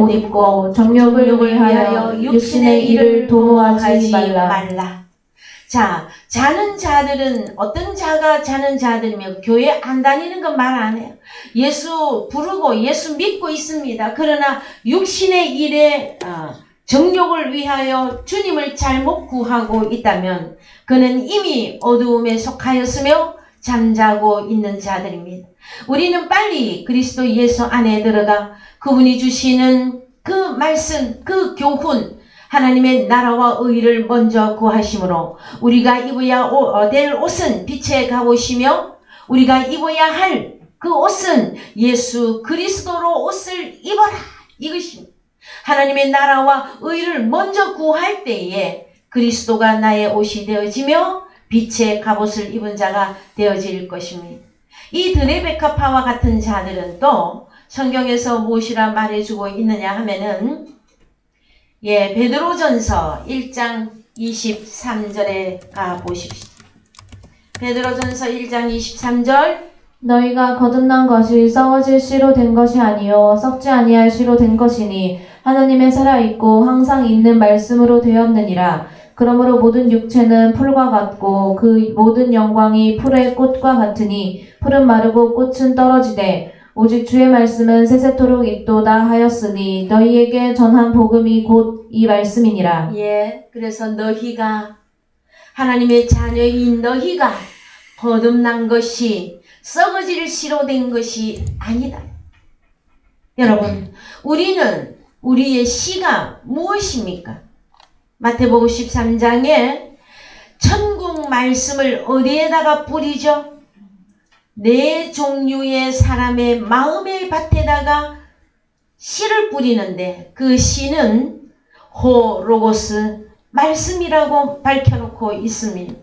옷 입고 정욕을 위하여 육신의 일을 도모하지 말라. 자, 자는 자들은 어떤 자가 자는 자들이며 교회 안 다니는 건 말 안 해요. 예수 부르고 예수 믿고 있습니다. 그러나 육신의 일에 정욕을 위하여 주님을 잘못 구하고 있다면 그는 이미 어두움에 속하였으며 잠자고 있는 자들입니다. 우리는 빨리 그리스도 예수 안에 들어가 그분이 주시는 그 말씀, 그 교훈, 하나님의 나라와 의를 먼저 구하심으로 우리가 입어야 될 옷은 빛의 갑옷이며 우리가 입어야 할 그 옷은 예수 그리스도로 옷을 입어라 이것입니다. 하나님의 나라와 의를 먼저 구할 때에 그리스도가 나의 옷이 되어지며 빛의 갑옷을 입은 자가 되어질 것입니다. 이 들의 백합화와 같은 자들은 또 성경에서 무엇이라 말해주고 있느냐 하면은 베드로전서 1장 23절에 가보십시오. 베드로전서 1장 23절 너희가 거듭난 것이 썩어질 씨로 된 것이 아니요 썩지 아니할 씨로 된 것이니 하나님의 살아있고 항상 있는 말씀으로 되었느니라. 그러므로 모든 육체는 풀과 같고 그 모든 영광이 풀의 꽃과 같으니 풀은 마르고 꽃은 떨어지되 오직 주의 말씀은 세세토록 있도다 하였으니 너희에게 전한 복음이 곧 이 말씀이니라. 그래서 너희가 하나님의 자녀인 너희가 거듭난 것이 썩어질 씨로 된 것이 아니다. 여러분, 우리는 우리의 씨가 무엇입니까? 마태복음 13장에 천국 말씀을 어디에다가 뿌리죠? 네 종류의 사람의 마음의 밭에다가 씨를 뿌리는데 그 씨는 호로고스 말씀이라고 밝혀놓고 있습니다.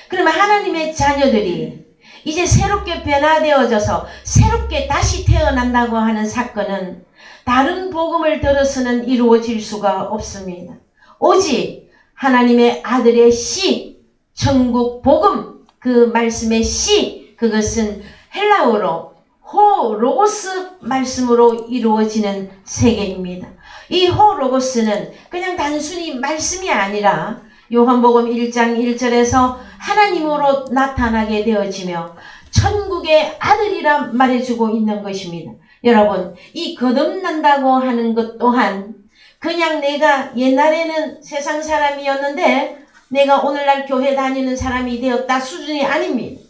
그러면 하나님의 자녀들이 이제 새롭게 변화되어져서 새롭게 다시 태어난다고 하는 사건은 다른 복음을 들어서는 이루어질 수가 없습니다. 오직 하나님의 아들의 씨, 천국 복음, 그 말씀의 씨, 그것은 헬라어로 호로고스 말씀으로 이루어지는 세계입니다. 이 호로고스는 그냥 단순히 말씀이 아니라 요한복음 1장 1절에서 하나님으로 나타나게 되어지며 천국의 아들이라 말해주고 있는 것입니다. 여러분, 이 거듭난다고 하는 것 또한 그냥 내가 옛날에는 세상 사람이었는데 내가 오늘날 교회 다니는 사람이 되었다 수준이 아닙니다.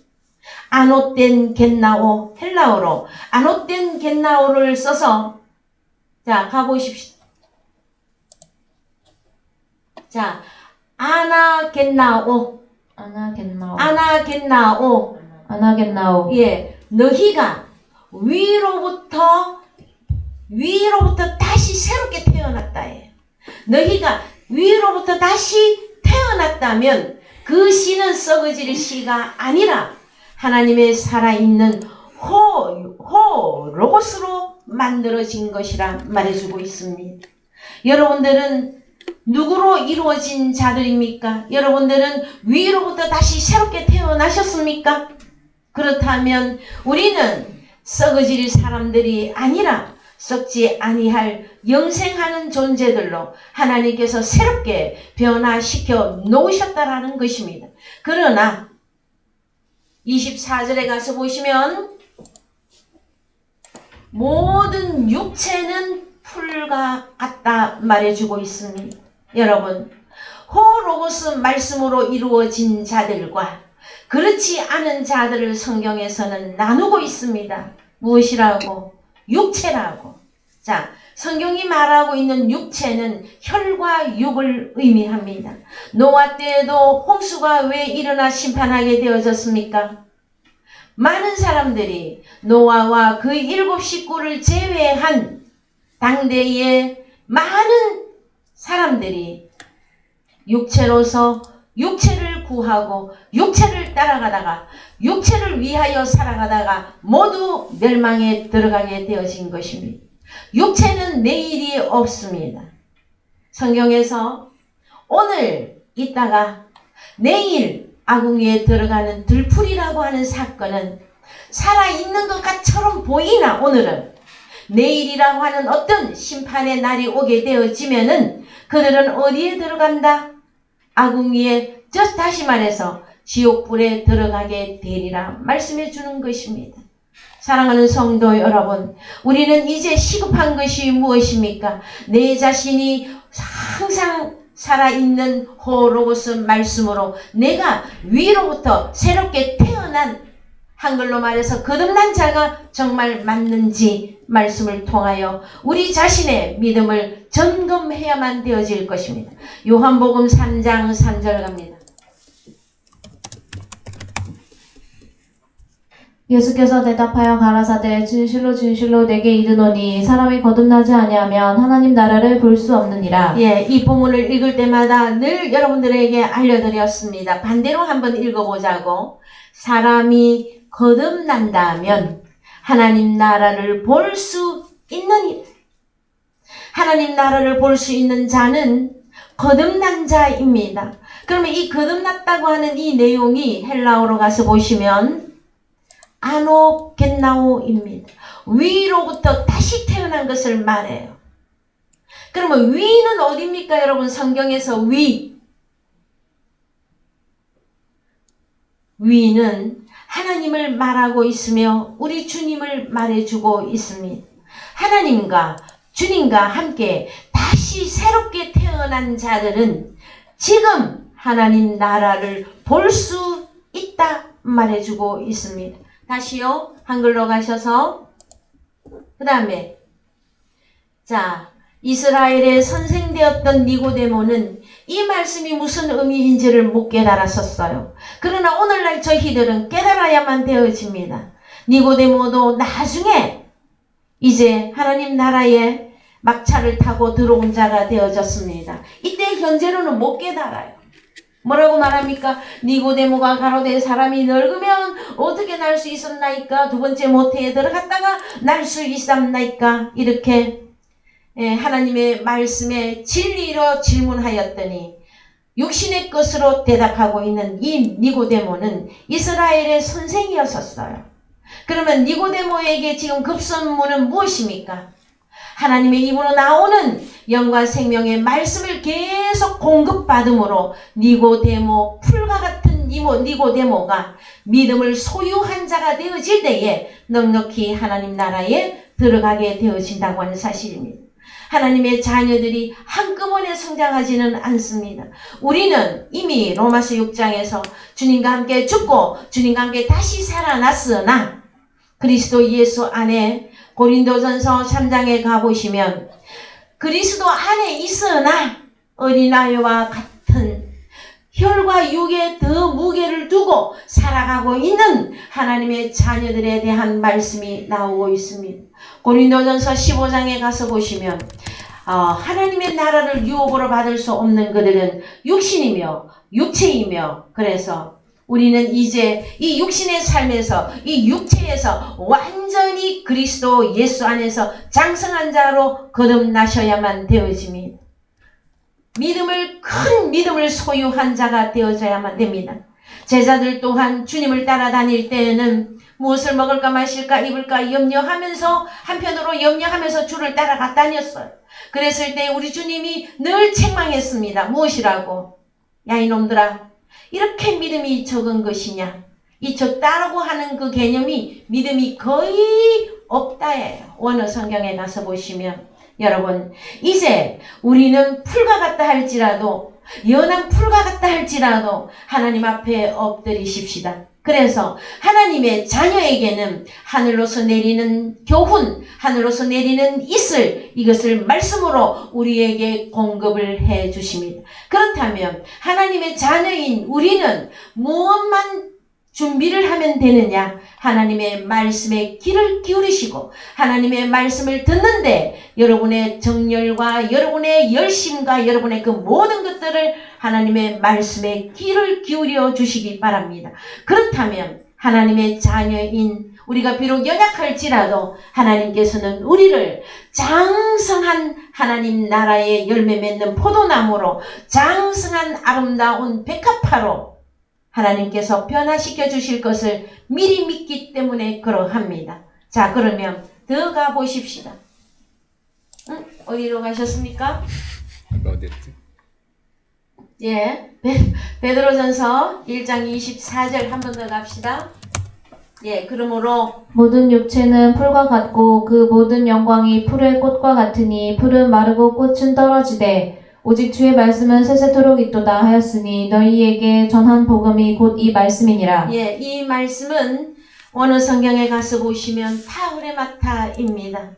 아노텐 겟나오, 헬라어로 아노텐 겟나오를 써서 자 가보십시오. 자 아나겟나오, 아나겟나오. 아나겟나오. 예, 너희가 위로부터 다시 새롭게 태어났다예요. 너희가 위로부터 다시 태어났다면 그 씨는 썩어질 씨가 아니라 하나님의 살아있는 로고스로 만들어진 것이라 말해주고 있습니다. 여러분들은 누구로 이루어진 자들입니까? 여러분들은 위로부터 다시 새롭게 태어나셨습니까? 그렇다면 우리는 썩어질 사람들이 아니라 썩지 아니할 영생하는 존재들로 하나님께서 새롭게 변화시켜 놓으셨다라는 것입니다. 그러나 24절에 가서 보시면 모든 육체는 풀과 같다 말해주고 있습니다. 여러분, 호로고스 말씀으로 이루어진 자들과 그렇지 않은 자들을 성경에서는 나누고 있습니다. 무엇이라고? 육체라고. 자, 성경이 말하고 있는 육체는 혈과 육을 의미합니다. 노아 때에도 홍수가 왜 일어나 심판하게 되어졌습니까? 많은 사람들이 노아와 그 7 식구를 제외한 당대의 많은 사람들이 육체로서 육체를 구하고 육체를 따라가다가 육체를 위하여 살아가다가 모두 멸망에 들어가게 되어진 것입니다. 육체는 내일이 없습니다. 성경에서 오늘 있다가 내일 아궁이에 들어가는 들풀이라고 하는 사건은 살아있는 것처럼 보이나 오늘은 내일이라고 하는 어떤 심판의 날이 오게 되어지면은 그들은 어디에 들어간다? 아궁이에, 다시 말해서 지옥불에 들어가게 되리라 말씀해 주는 것입니다. 사랑하는 성도 여러분, 우리는 이제 시급한 것이 무엇입니까? 내 자신이 항상 살아있는 호로고스 말씀으로 내가 위로부터 새롭게 태어난, 한글로 말해서 거듭난 자가 정말 맞는지 말씀을 통하여 우리 자신의 믿음을 점검해야만 되어질 것입니다. 요한복음 3장 3절 갑니다. 예수께서 대답하여 가라사대 진실로 진실로 내게 이르노니 사람이 거듭나지 아니하면 하나님 나라를 볼 수 없느니라. 예, 이 본문을 읽을 때마다 늘 여러분들에게 알려드렸습니다. 반대로 한번 읽어보자고. 사람이 거듭난다면 하나님 나라를 볼 수 있느니라. 하나님 나라를 볼 수 있는 자는 거듭난 자입니다. 그러면 이 거듭났다고 하는 이 내용이 헬라어로 가서 보시면 아노겟나오입니다. 위로부터 다시 태어난 것을 말해요. 그러면 위는 어디입니까? 여러분, 성경에서 위는 하나님을 말하고 있으며 우리 주님을 말해주고 있습니다. 하나님과 주님과 함께 다시 새롭게 태어난 자들은 지금 하나님 나라를 볼 수 있다 말해주고 있습니다. 다시요, 한글로 가셔서 그 다음에 자, 이스라엘의 선생되었던 니고데모는 이 말씀이 무슨 의미인지를 못 깨달았었어요. 그러나 오늘날 저희들은 깨달아야만 되어집니다. 니고데모도 나중에 이제 하나님 나라에 막차를 타고 들어온 자가 되어졌습니다. 이때 현재로는 못 깨달아요. 뭐라고 말합니까? 니고데모가 가로되 사람이 늙으면 어떻게 날 수 있었나이까? 두 번째 모태에 들어갔다가 날 수 있었나이까? 이렇게 하나님의 말씀에 진리로 질문하였더니 육신의 것으로 대답하고 있는 이 니고데모는 이스라엘의 선생이었었어요. 그러면 니고데모에게 지금 급선무는 무엇입니까? 하나님의 입으로 나오는 영과 생명의 말씀을 계속 공급받음으로 니고데모 풀과 같은 큰 니고데모가 믿음을 소유한 자가 되어질 때에 넉넉히 하나님 나라에 들어가게 되어진다고 하는 사실입니다. 하나님의 자녀들이 한꺼번에 성장하지는 않습니다. 우리는 이미 로마서 6장에서 주님과 함께 죽고 주님과 함께 다시 살아났으나 그리스도 예수 안에 고린도전서 3장에 가보시면 그리스도 안에 있으나 어린아이와 같은 혈과 육에 더 무게를 두고 살아가고 있는 하나님의 자녀들에 대한 말씀이 나오고 있습니다. 고린도전서 15장에 가서 보시면 하나님의 나라를 유업으로 받을 수 없는 그들은 육신이며 육체이며 그래서 우리는 이제 이 육신의 삶에서 이 육체에서 완전히 그리스도 예수 안에서 장성한 자로 거듭나셔야만 되어집니다. 큰 믿음을 소유한 자가 되어져야만 됩니다. 제자들 또한 주님을 따라다닐 때에는 무엇을 먹을까 마실까 입을까 염려하면서 한편으로 염려하면서 주를 따라가 다녔어요. 그랬을 때 우리 주님이 늘 책망했습니다. 무엇이라고? 야 이놈들아 이렇게 믿음이 적은 것이냐? 이 적다라고 하는 그 개념이 믿음이 거의 없다예요. 원어 성경에 가서 보시면 여러분 이제 우리는 풀과 같다 할지라도 연한 풀과 같다 할지라도 하나님 앞에 엎드리십시다. 그래서 하나님의 자녀에게는 하늘로서 내리는 교훈, 하늘로서 내리는 이슬 이것을 말씀으로 우리에게 공급을 해 주십니다. 그렇다면 하나님의 자녀인 우리는 무엇만 준비를 하면 되느냐? 하나님의 말씀에 귀를 기울이시고 하나님의 말씀을 듣는데 여러분의 정열과 여러분의 열심과 여러분의 그 모든 것들을 하나님의 말씀에 귀를 기울여 주시기 바랍니다. 그렇다면 하나님의 자녀인 우리가 비록 연약할지라도 하나님께서는 우리를 장성한 하나님 나라의 열매 맺는 포도나무로 장성한 아름다운 백합화로 하나님께서 변화시켜 주실 것을 미리 믿기 때문에 그러합니다. 자, 그러면 더 가보십시다. 어디로 가셨습니까? 어디였지? 예, 베드로전서 1장 24절 한 번 더 갑시다. 예, 그러므로 모든 육체는 풀과 같고 그 모든 영광이 풀의 꽃과 같으니 풀은 마르고 꽃은 떨어지되 오직 주의 말씀은 세세토록 있도다 하였으니 너희에게 전한 복음이 곧 이 말씀이니라. 예, 이 말씀은 원어 성경에 가서 보시면 타우레마타입니다.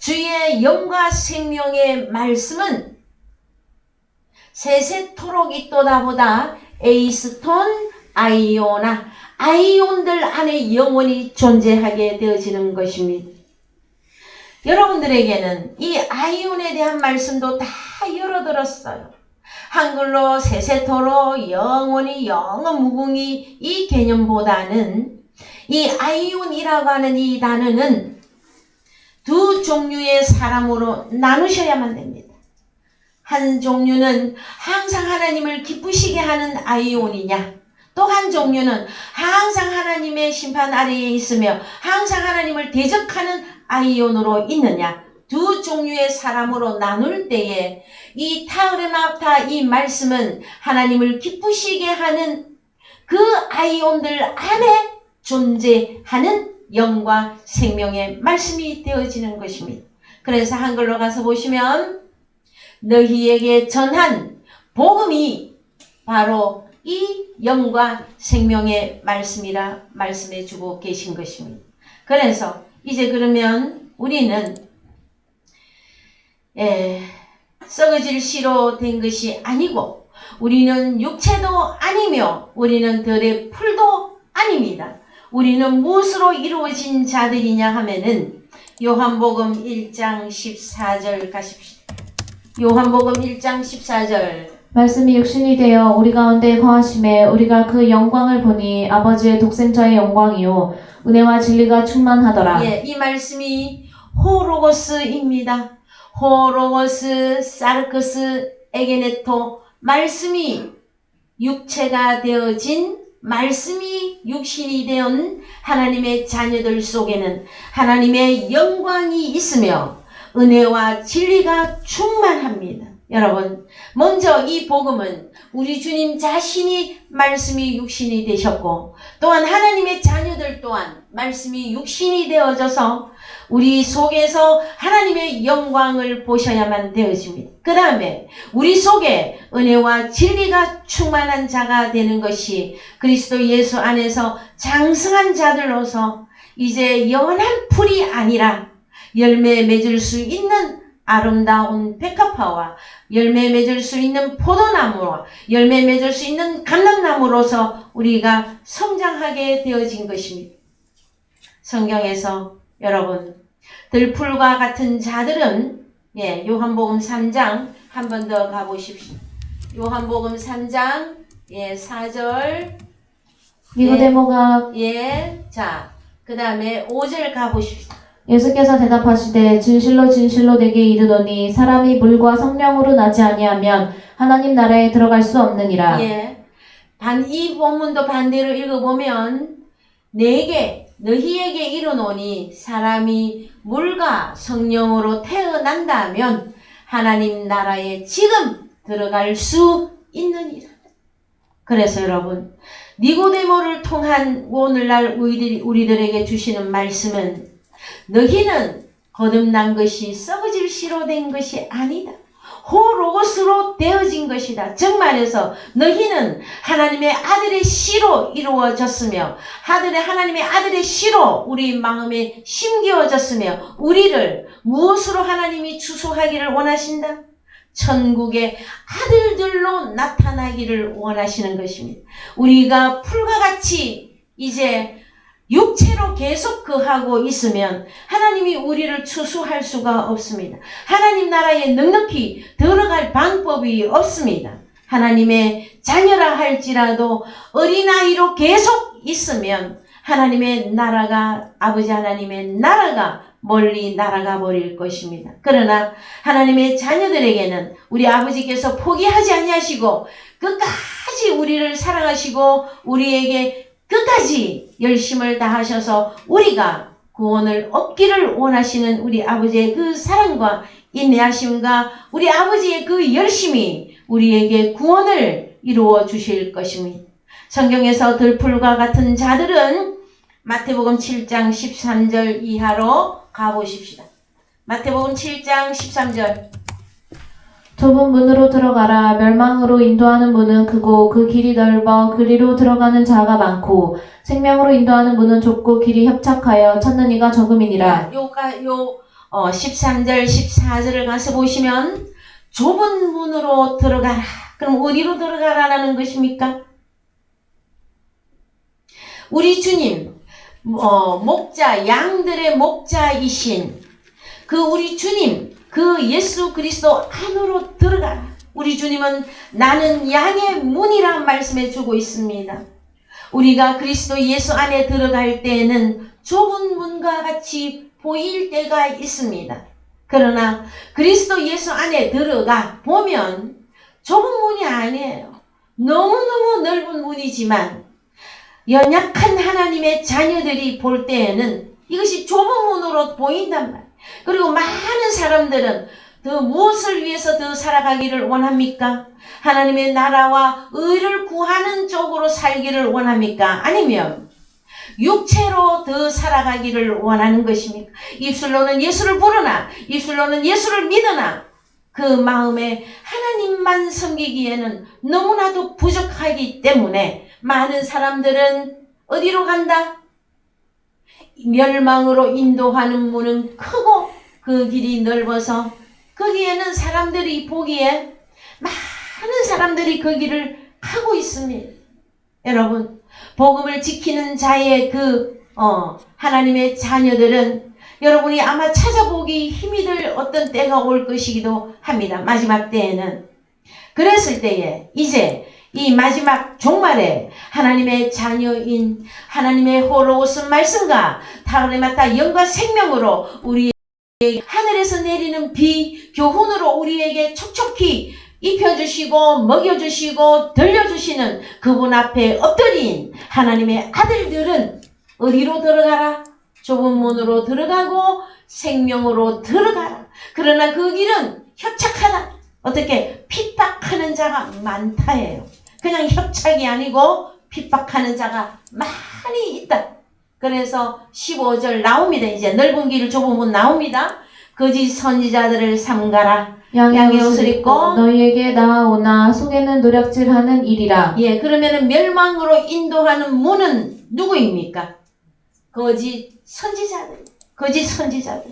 주의 영과 생명의 말씀은 세세토록 있도다보다 에이스톤 아이오나 아이온들 안에 영원히 존재하게 되어지는 것입니다. 여러분들에게는 이 아이온에 대한 말씀도 다 열어들었어요. 한글로 세세토록 영원히 영원 무궁히 이 개념보다는 이 아이온이라고 하는 이 단어는 두 종류의 사람으로 나누셔야만 됩니다. 한 종류는 항상 하나님을 기쁘시게 하는 아이온이냐, 또 한 종류는 항상 하나님의 심판 아래에 있으며 항상 하나님을 대적하는 아이온으로 있느냐, 두 종류의 사람으로 나눌 때에 이 타우레마타 이 말씀은 하나님을 기쁘시게 하는 그 아이온들 안에 존재하는 영과 생명의 말씀이 되어지는 것입니다. 그래서 한글로 가서 보시면 너희에게 전한 복음이 바로 이 영과 생명의 말씀이라 말씀해 주고 계신 것입니다. 그래서 이제 그러면 우리는 썩어질 씨로 된 것이 아니고 우리는 육체도 아니며 우리는 들의 풀도 아닙니다. 우리는 무엇으로 이루어진 자들이냐 하면은 요한복음 1장 14절 가십시다. 요한복음 1장 14절 말씀이 육신이 되어 우리 가운데 거하심에 우리가 그 영광을 보니 아버지의 독생자의 영광이요 은혜와 진리가 충만하더라. 예, 이 말씀이 호로고스입니다. 호로고스, 사르크스, 에게네토, 말씀이 육체가 되어진 말씀이 육신이 되은 하나님의 자녀들 속에는 하나님의 영광이 있으며 은혜와 진리가 충만합니다. 여러분, 먼저 이 복음은 우리 주님 자신이 말씀이 육신이 되셨고, 또한 하나님의 자녀들 또한 말씀이 육신이 되어져서 우리 속에서 하나님의 영광을 보셔야만 되어집니다. 그 다음에 우리 속에 은혜와 진리가 충만한 자가 되는 것이 그리스도 예수 안에서 장성한 자들로서 이제 영원한 풀이 아니라 열매 맺을 수 있는 아름다운 백합화와 열매 맺을 수 있는 포도나무와 열매 맺을 수 있는 감람나무로서 우리가 성장하게 되어진 것입니다. 성경에서 여러분, 들풀과 같은 자들은 요한복음 3장 한 번 더 가보십시오. 요한복음 3장 4절 니고데모가 자, 그 다음에 5절 가보십시오. 예수께서 대답하시되 진실로 진실로 내게 이르노니 사람이 물과 성령으로 나지 아니하면 하나님 나라에 들어갈 수 없느니라. 이 본문도 반대로 읽어보면 너희에게 이르노니 사람이 물과 성령으로 태어난다면 하나님 나라에 지금 들어갈 수 있느니라. 그래서 여러분, 니고데모를 통한 오늘날 우리들에게 주시는 말씀은 너희는 거듭난 것이 썩어질 씨로 된 것이 아니다. 호로고스로 되어진 것이다. 즉 말해서 너희는 하나님의 아들의 씨로 이루어졌으며 하나님의 아들의 씨로 우리 마음에 심겨졌으며 우리를 무엇으로 하나님이 추수하기를 원하신다? 천국의 아들들로 나타나기를 원하시는 것입니다. 우리가 풀과 같이 이제 육체로 계속 거하고 있으면 하나님이 우리를 추수할 수가 없습니다. 하나님 나라에 넉넉히 들어갈 방법이 없습니다. 하나님의 자녀라 할지라도 어린아이로 계속 있으면 하나님의 나라가, 아버지 하나님의 나라가 멀리 날아가 버릴 것입니다. 그러나 하나님의 자녀들에게는 우리 아버지께서 포기하지 아니하시고 끝까지 우리를 사랑하시고 우리에게 끝까지 열심을 다하셔서 우리가 구원을 얻기를 원하시는 우리 아버지의 그 사랑과 인내하심과 우리 아버지의 그 열심이 우리에게 구원을 이루어 주실 것입니다. 성경에서 들풀과 같은 자들은 마태복음 7장 13절 이하로 가보십시다. 마태복음 7장 13절. 좁은 문으로 들어가라. 멸망으로 인도하는 문은 크고 그 길이 넓어 그리로 들어가는 자가 많고 생명으로 인도하는 문은 좁고 길이 협착하여 찾는 이가 적음이니라. 13절 14절을 가서 보시면 좁은 문으로 들어가라. 그럼 어디로 들어가라는 것입니까? 우리 주님 목자, 양들의 목자이신 그 우리 주님, 그 예수 그리스도 안으로 들어가라. 우리 주님은 나는 양의 문이란 말씀해 주고 있습니다. 우리가 그리스도 예수 안에 들어갈 때에는 좁은 문과 같이 보일 때가 있습니다. 그러나 그리스도 예수 안에 들어가 보면 좁은 문이 아니에요. 너무너무 넓은 문이지만 연약한 하나님의 자녀들이 볼 때에는 이것이 좁은 문으로 보인단 말이에요. 그리고 많은 사람들은 더 무엇을 위해서 더 살아가기를 원합니까? 하나님의 나라와 의를 구하는 쪽으로 살기를 원합니까? 아니면 육체로 더 살아가기를 원하는 것입니까? 입술로는 예수를 부르나 입술로는 예수를 믿으나 그 마음에 하나님만 섬기기에는 너무나도 부족하기 때문에 많은 사람들은 어디로 간다? 멸망으로 인도하는 문은 크고 그 길이 넓어서 거기에는 사람들이 보기에 많은 사람들이 그 길을 가고 있습니다. 여러분, 복음을 지키는 자의 하나님의 자녀들은 여러분이 아마 찾아보기 힘이 들 어떤 때가 올 것이기도 합니다. 마지막 때에는. 그랬을 때에 이제 이 마지막 종말에 하나님의 자녀인 하나님의 호로오스 말씀과 타그레마타 영과 생명으로 우리에게 하늘에서 내리는 비, 교훈으로 우리에게 촉촉히 입혀주시고 먹여주시고 들려주시는 그분 앞에 엎드린 하나님의 아들들은 어디로 들어가라? 좁은 문으로 들어가고 생명으로 들어가라. 그러나 그 길은 협착하다. 어떻게 핍박하는 자가 많다예요. 그냥 협착이 아니고 핍박하는 자가 많이 있다. 그래서 15절 나옵니다. 이제 넓은 길을 좁은 문 나옵니다. 거짓 선지자들을 삼가라. 양의 옷을 입고 너희에게 나아오나 속에는 노략질하는 일이라. 예, 그러면은 멸망으로 인도하는 문은 누구입니까? 거짓 선지자들. 거짓 선지자들.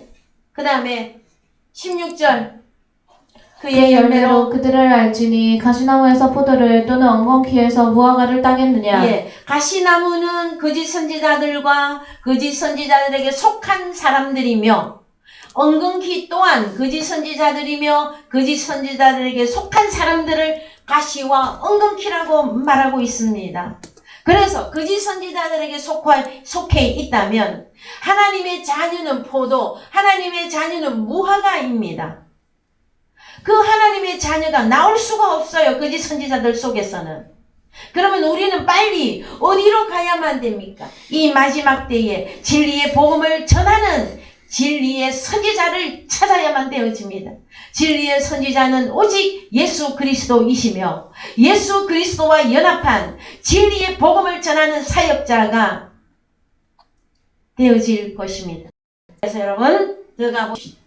그 다음에 16절 그의 열매로 그들을 알지니 가시나무에서 포도를 또는 엉겅퀴에서 무화과를 따겠느냐. 예, 가시나무는 거짓 선지자들과 거짓 선지자들에게 속한 사람들이며 엉겅퀴 또한 거짓 선지자들이며 거짓 선지자들에게 속한 사람들을 가시와 엉겅퀴라고 말하고 있습니다. 그래서 거짓 선지자들에게 속해 있다면 하나님의 자녀는 포도, 하나님의 자녀는 무화과입니다. 그 하나님의 자녀가 나올 수가 없어요. 거짓 선지자들 속에서는. 그러면 우리는 빨리 어디로 가야만 됩니까? 이 마지막 때에 진리의 복음을 전하는 진리의 선지자를 찾아야만 되어집니다. 진리의 선지자는 오직 예수 그리스도이시며 예수 그리스도와 연합한 진리의 복음을 전하는 사역자가 되어질 것입니다. 그래서 여러분 들어가 봅시다.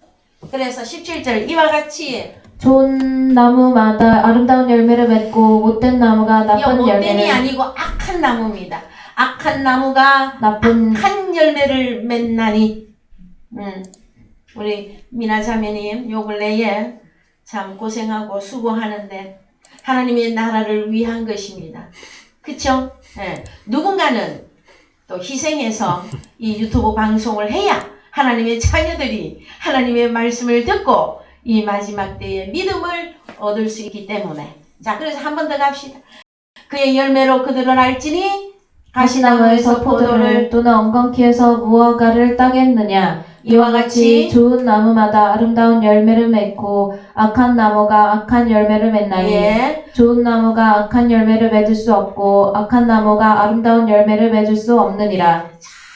그래서 17절 이와 같이 좋은 나무마다 아름다운 열매를 맺고 못된 나무가 나쁜 못된이 열매를 아니고 악한 나무입니다. 악한 나무가 악한 열매를 맺나니 우리 미나 자매님 요 근래에 참 고생하고 수고하는데 하나님의 나라를 위한 것입니다. 그쵸? 예. 누군가는 또 희생해서 이 유튜브 방송을 해야 하나님의 자녀들이 하나님의 말씀을 듣고 이 마지막 때에 믿음을 얻을 수 있기 때문에 자 그래서 한 번 더 갑시다. 그의 열매로 그들을 알지니 가시나무에서 포도를 또는 엉겅퀴에서 무화과를 따겠느냐. 이와 같이 좋은 나무마다 아름다운 열매를 맺고 악한 나무가 악한 열매를 맺나니 예. 좋은 나무가 악한 열매를 맺을 수 없고 악한 나무가 아름다운 열매를 맺을 수 없느니라.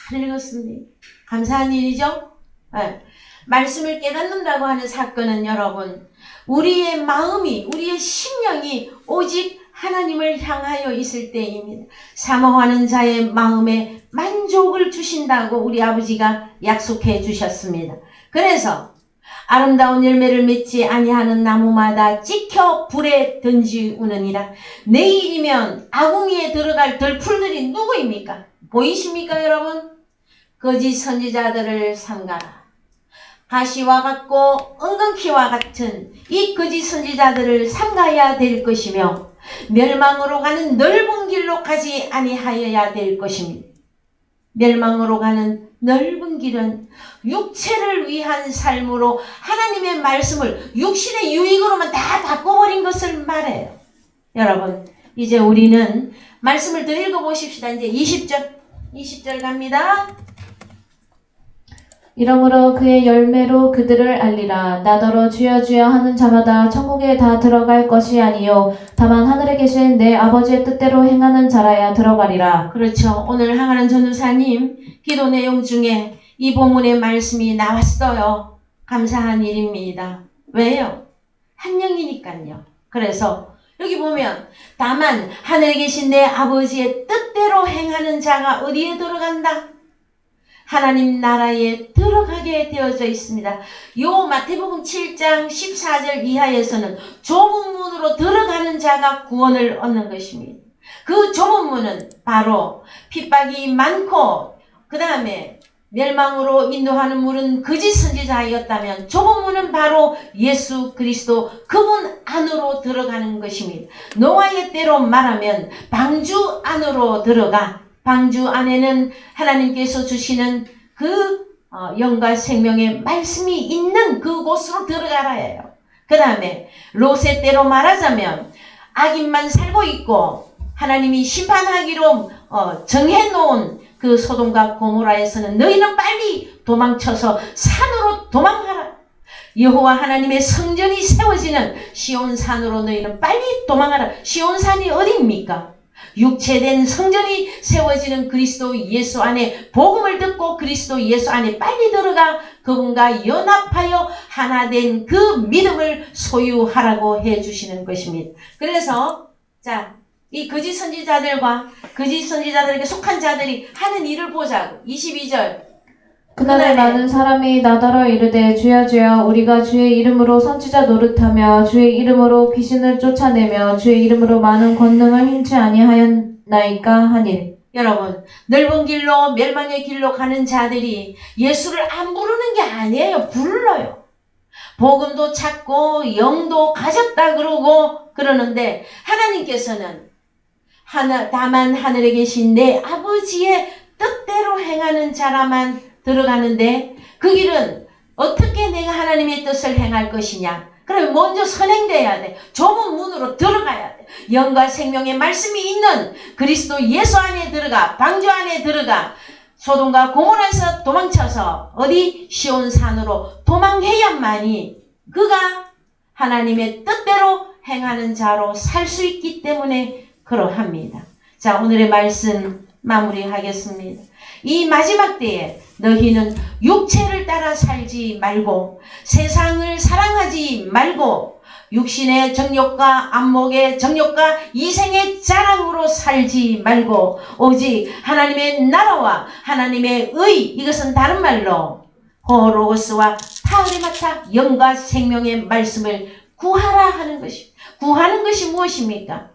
잘 읽었습니다. 감사한 일이죠. 네. 말씀을 깨닫는다고 하는 사건은 여러분 우리의 마음이 우리의 심령이 오직 하나님을 향하여 있을 때입니다. 사모하는 자의 마음에 만족을 주신다고 우리 아버지가 약속해 주셨습니다. 그래서 아름다운 열매를 맺지 아니하는 나무마다 찍혀 불에 던지우느니라. 내일이면 아궁이에 들어갈 들풀들이 누구입니까? 보이십니까 여러분? 거짓 선지자들을 삼가라. 가시와 같고 엉겅퀴와 같은 이 거짓 선지자들을 삼가야 될 것이며 멸망으로 가는 넓은 길로 가지 아니하여야 될 것입니다. 멸망으로 가는 넓은 길은 육체를 위한 삶으로 하나님의 말씀을 육신의 유익으로만 다 바꿔버린 것을 말해요. 여러분 이제 우리는 말씀을 더 읽어보십시다. 이제 20절 갑니다. 이러므로 그의 열매로 그들을 알리라. 나더러 주여 주여 하는 자마다 천국에 다 들어갈 것이 아니요 다만 하늘에 계신 내 아버지의 뜻대로 행하는 자라야 들어가리라. 그렇죠. 오늘 항하는 전도사님 기도 내용 중에 이 본문의 말씀이 나왔어요. 감사한 일입니다. 왜요? 한 영이니까요. 그래서 여기 보면 다만 하늘에 계신 내 아버지의 뜻대로 행하는 자가 어디에 들어간다? 하나님 나라에 들어가게 되어져 있습니다. 요 마태복음 7장 14절 이하에서는 좁은 문으로 들어가는 자가 구원을 얻는 것입니다. 그 좁은 문은 바로 핍박이 많고 그 다음에 멸망으로 인도하는 문은 거짓 선지자였다면 좁은 문은 바로 예수 그리스도 그분 안으로 들어가는 것입니다. 노아의 때로 말하면 방주 안으로 들어가 방주 안에는 하나님께서 주시는 그 영과 생명의 말씀이 있는 그곳으로 들어가라 해요. 그 다음에 롯의 때로 말하자면 악인만 살고 있고 하나님이 심판하기로 정해놓은 그 소돔과 고모라에서는 너희는 빨리 도망쳐서 산으로 도망하라. 여호와 하나님의 성전이 세워지는 시온산으로 너희는 빨리 도망하라. 시온산이 어디입니까? 육체된 성전이 세워지는 그리스도 예수 안에 복음을 듣고 그리스도 예수 안에 빨리 들어가 그분과 연합하여 하나 된 그 믿음을 소유하라고 해주시는 것입니다. 그래서 이 거짓 선지자들에게 속한 자들이 하는 일을 보자고. 22절. 그날에 많은 사람이 나더러 이르되 주여 주여 우리가 주의 이름으로 선지자 노릇하며 주의 이름으로 귀신을 쫓아내며 주의 이름으로 많은 권능을 행치 아니하였나이까 하니. 여러분, 넓은 길로 멸망의 길로 가는 자들이 예수를 안 부르는 게 아니에요. 불러요. 복음도 찾고 영도 가졌다 그러고 그러는데 하나님께서는 다만 하늘에 계신 내 아버지의 뜻대로 행하는 자라만 들어가는데 그 길은 어떻게 내가 하나님의 뜻을 행할 것이냐. 그럼 먼저 선행돼야 돼. 좁은 문으로 들어가야 돼. 영과 생명의 말씀이 있는 그리스도 예수 안에 들어가 방주 안에 들어가 소돔과 고모라에서 도망쳐서 어디 시온산으로 도망해야만이 그가 하나님의 뜻대로 행하는 자로 살 수 있기 때문에 그러합니다. 자, 오늘의 말씀 마무리하겠습니다. 이 마지막 때에 너희는 육체를 따라 살지 말고 세상을 사랑하지 말고 육신의 정욕과 안목의 정욕과 이생의 자랑으로 살지 말고 오직 하나님의 나라와 하나님의 의, 이것은 다른 말로 호로고스와 타우리마타 영과 생명의 말씀을 구하라 하는 것입니다. 구하는 것이 무엇입니까?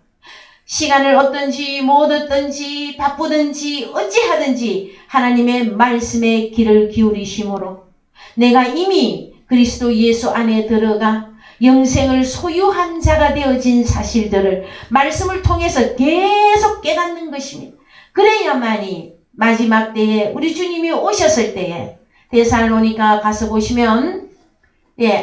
시간을 얻든지 못 얻든지 바쁘든지 어찌하든지 하나님의 말씀에 귀를 기울이심으로 내가 이미 그리스도 예수 안에 들어가 영생을 소유한 자가 되어진 사실들을 말씀을 통해서 계속 깨닫는 것입니다. 그래야만이 마지막 때에 우리 주님이 오셨을 때에 데살로니가 가서 보시면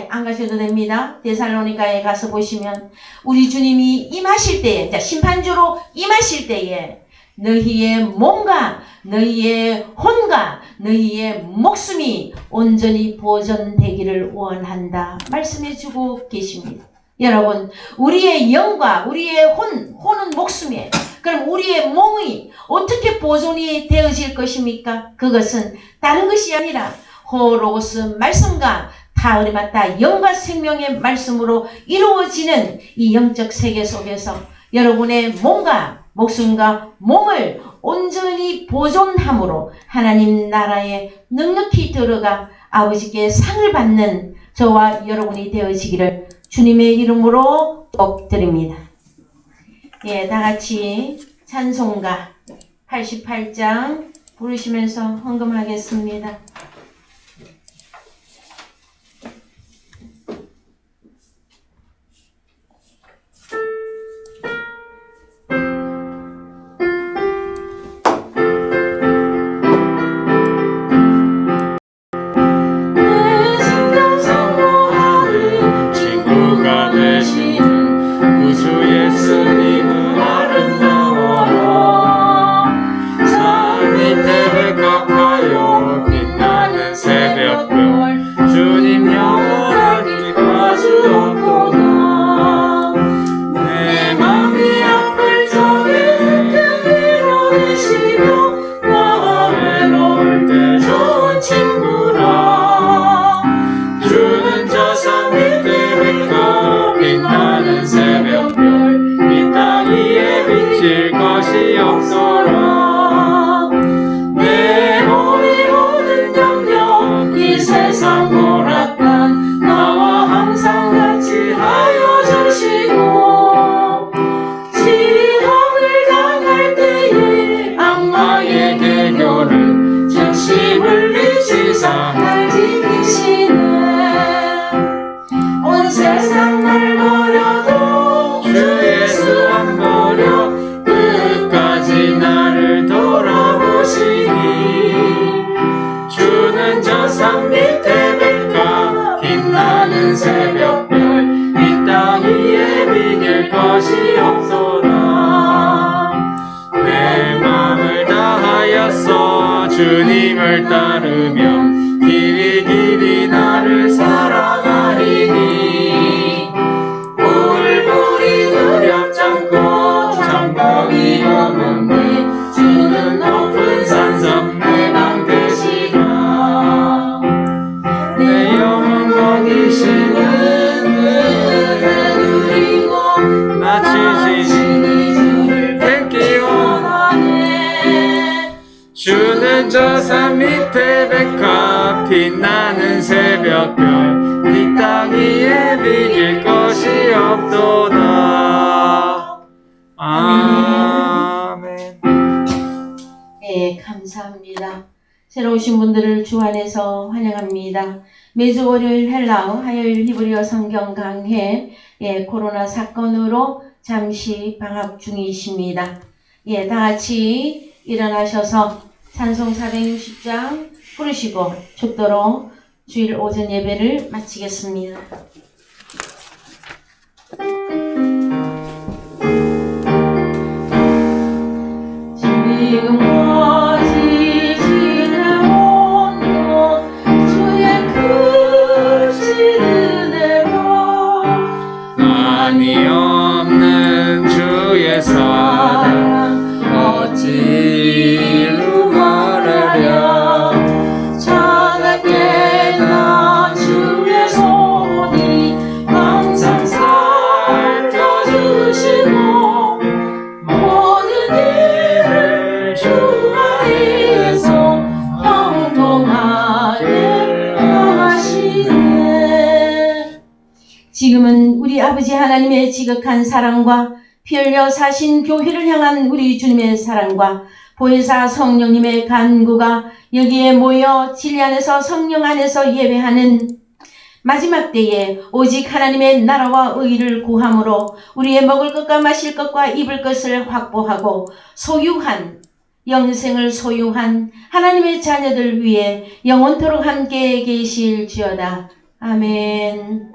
안 가셔도 됩니다. 데살로니가에 가서 보시면 우리 주님이 임하실 때에 심판주로 임하실 때에 너희의 몸과 너희의 혼과 너희의 목숨이 온전히 보존되기를 원한다 말씀해주고 계십니다. 여러분, 우리의 영과 우리의 혼은 목숨이에요. 그럼 우리의 몸이 어떻게 보존이 되어질 것입니까? 그것은 다른 것이 아니라 호로고스 말씀과 타으리마타 영과 생명의 말씀으로 이루어지는 이 영적 세계 속에서 여러분의 몸과 목숨과 몸을 온전히 보존함으로 하나님 나라에 넉넉히 들어가 아버지께 상을 받는 저와 여러분이 되어지기를 주님의 이름으로 축복드립니다. 다 같이 찬송가 88장 부르시면서 헌금하겠습니다. 주님을 따르며 길이 길이 나를 사랑하리니 물물이 두렵지 않고 장막이 태백화 빛나는 새벽별 이 땅 위에 비길 것이 없도다. 아멘. 네, 감사합니다. 새로 오신 분들을 주 안에서 환영합니다. 매주 월요일 헬라어, 화요일 히브리어 성경 강해, 코로나 사건으로 잠시 방학 중이십니다. 다 같이 일어나셔서 찬송 460장 부르시고 축도로 주일 오전 예배를 마치겠습니다. 지금까지 지나온 주의 크신 은혜로 한이 없는 주의 사랑 어찌로 말하랴. 차갑게 나 주의 손이 항상 살펴주시고 모든 일을 주 안에서 형통하게 하시네. 지금은 우리 아버지 하나님의 지극한 사랑과 피 흘려 사신 교회를 향한 우리 주님의 사랑과 보혜사 성령님의 간구가 여기에 모여 진리 안에서 성령 안에서 예배하는 마지막 때에 오직 하나님의 나라와 의를 구함으로 우리의 먹을 것과 마실 것과 입을 것을 확보하고 소유한 영생을 소유한 하나님의 자녀들 위해 영원토록 함께 계실지어다. 아멘.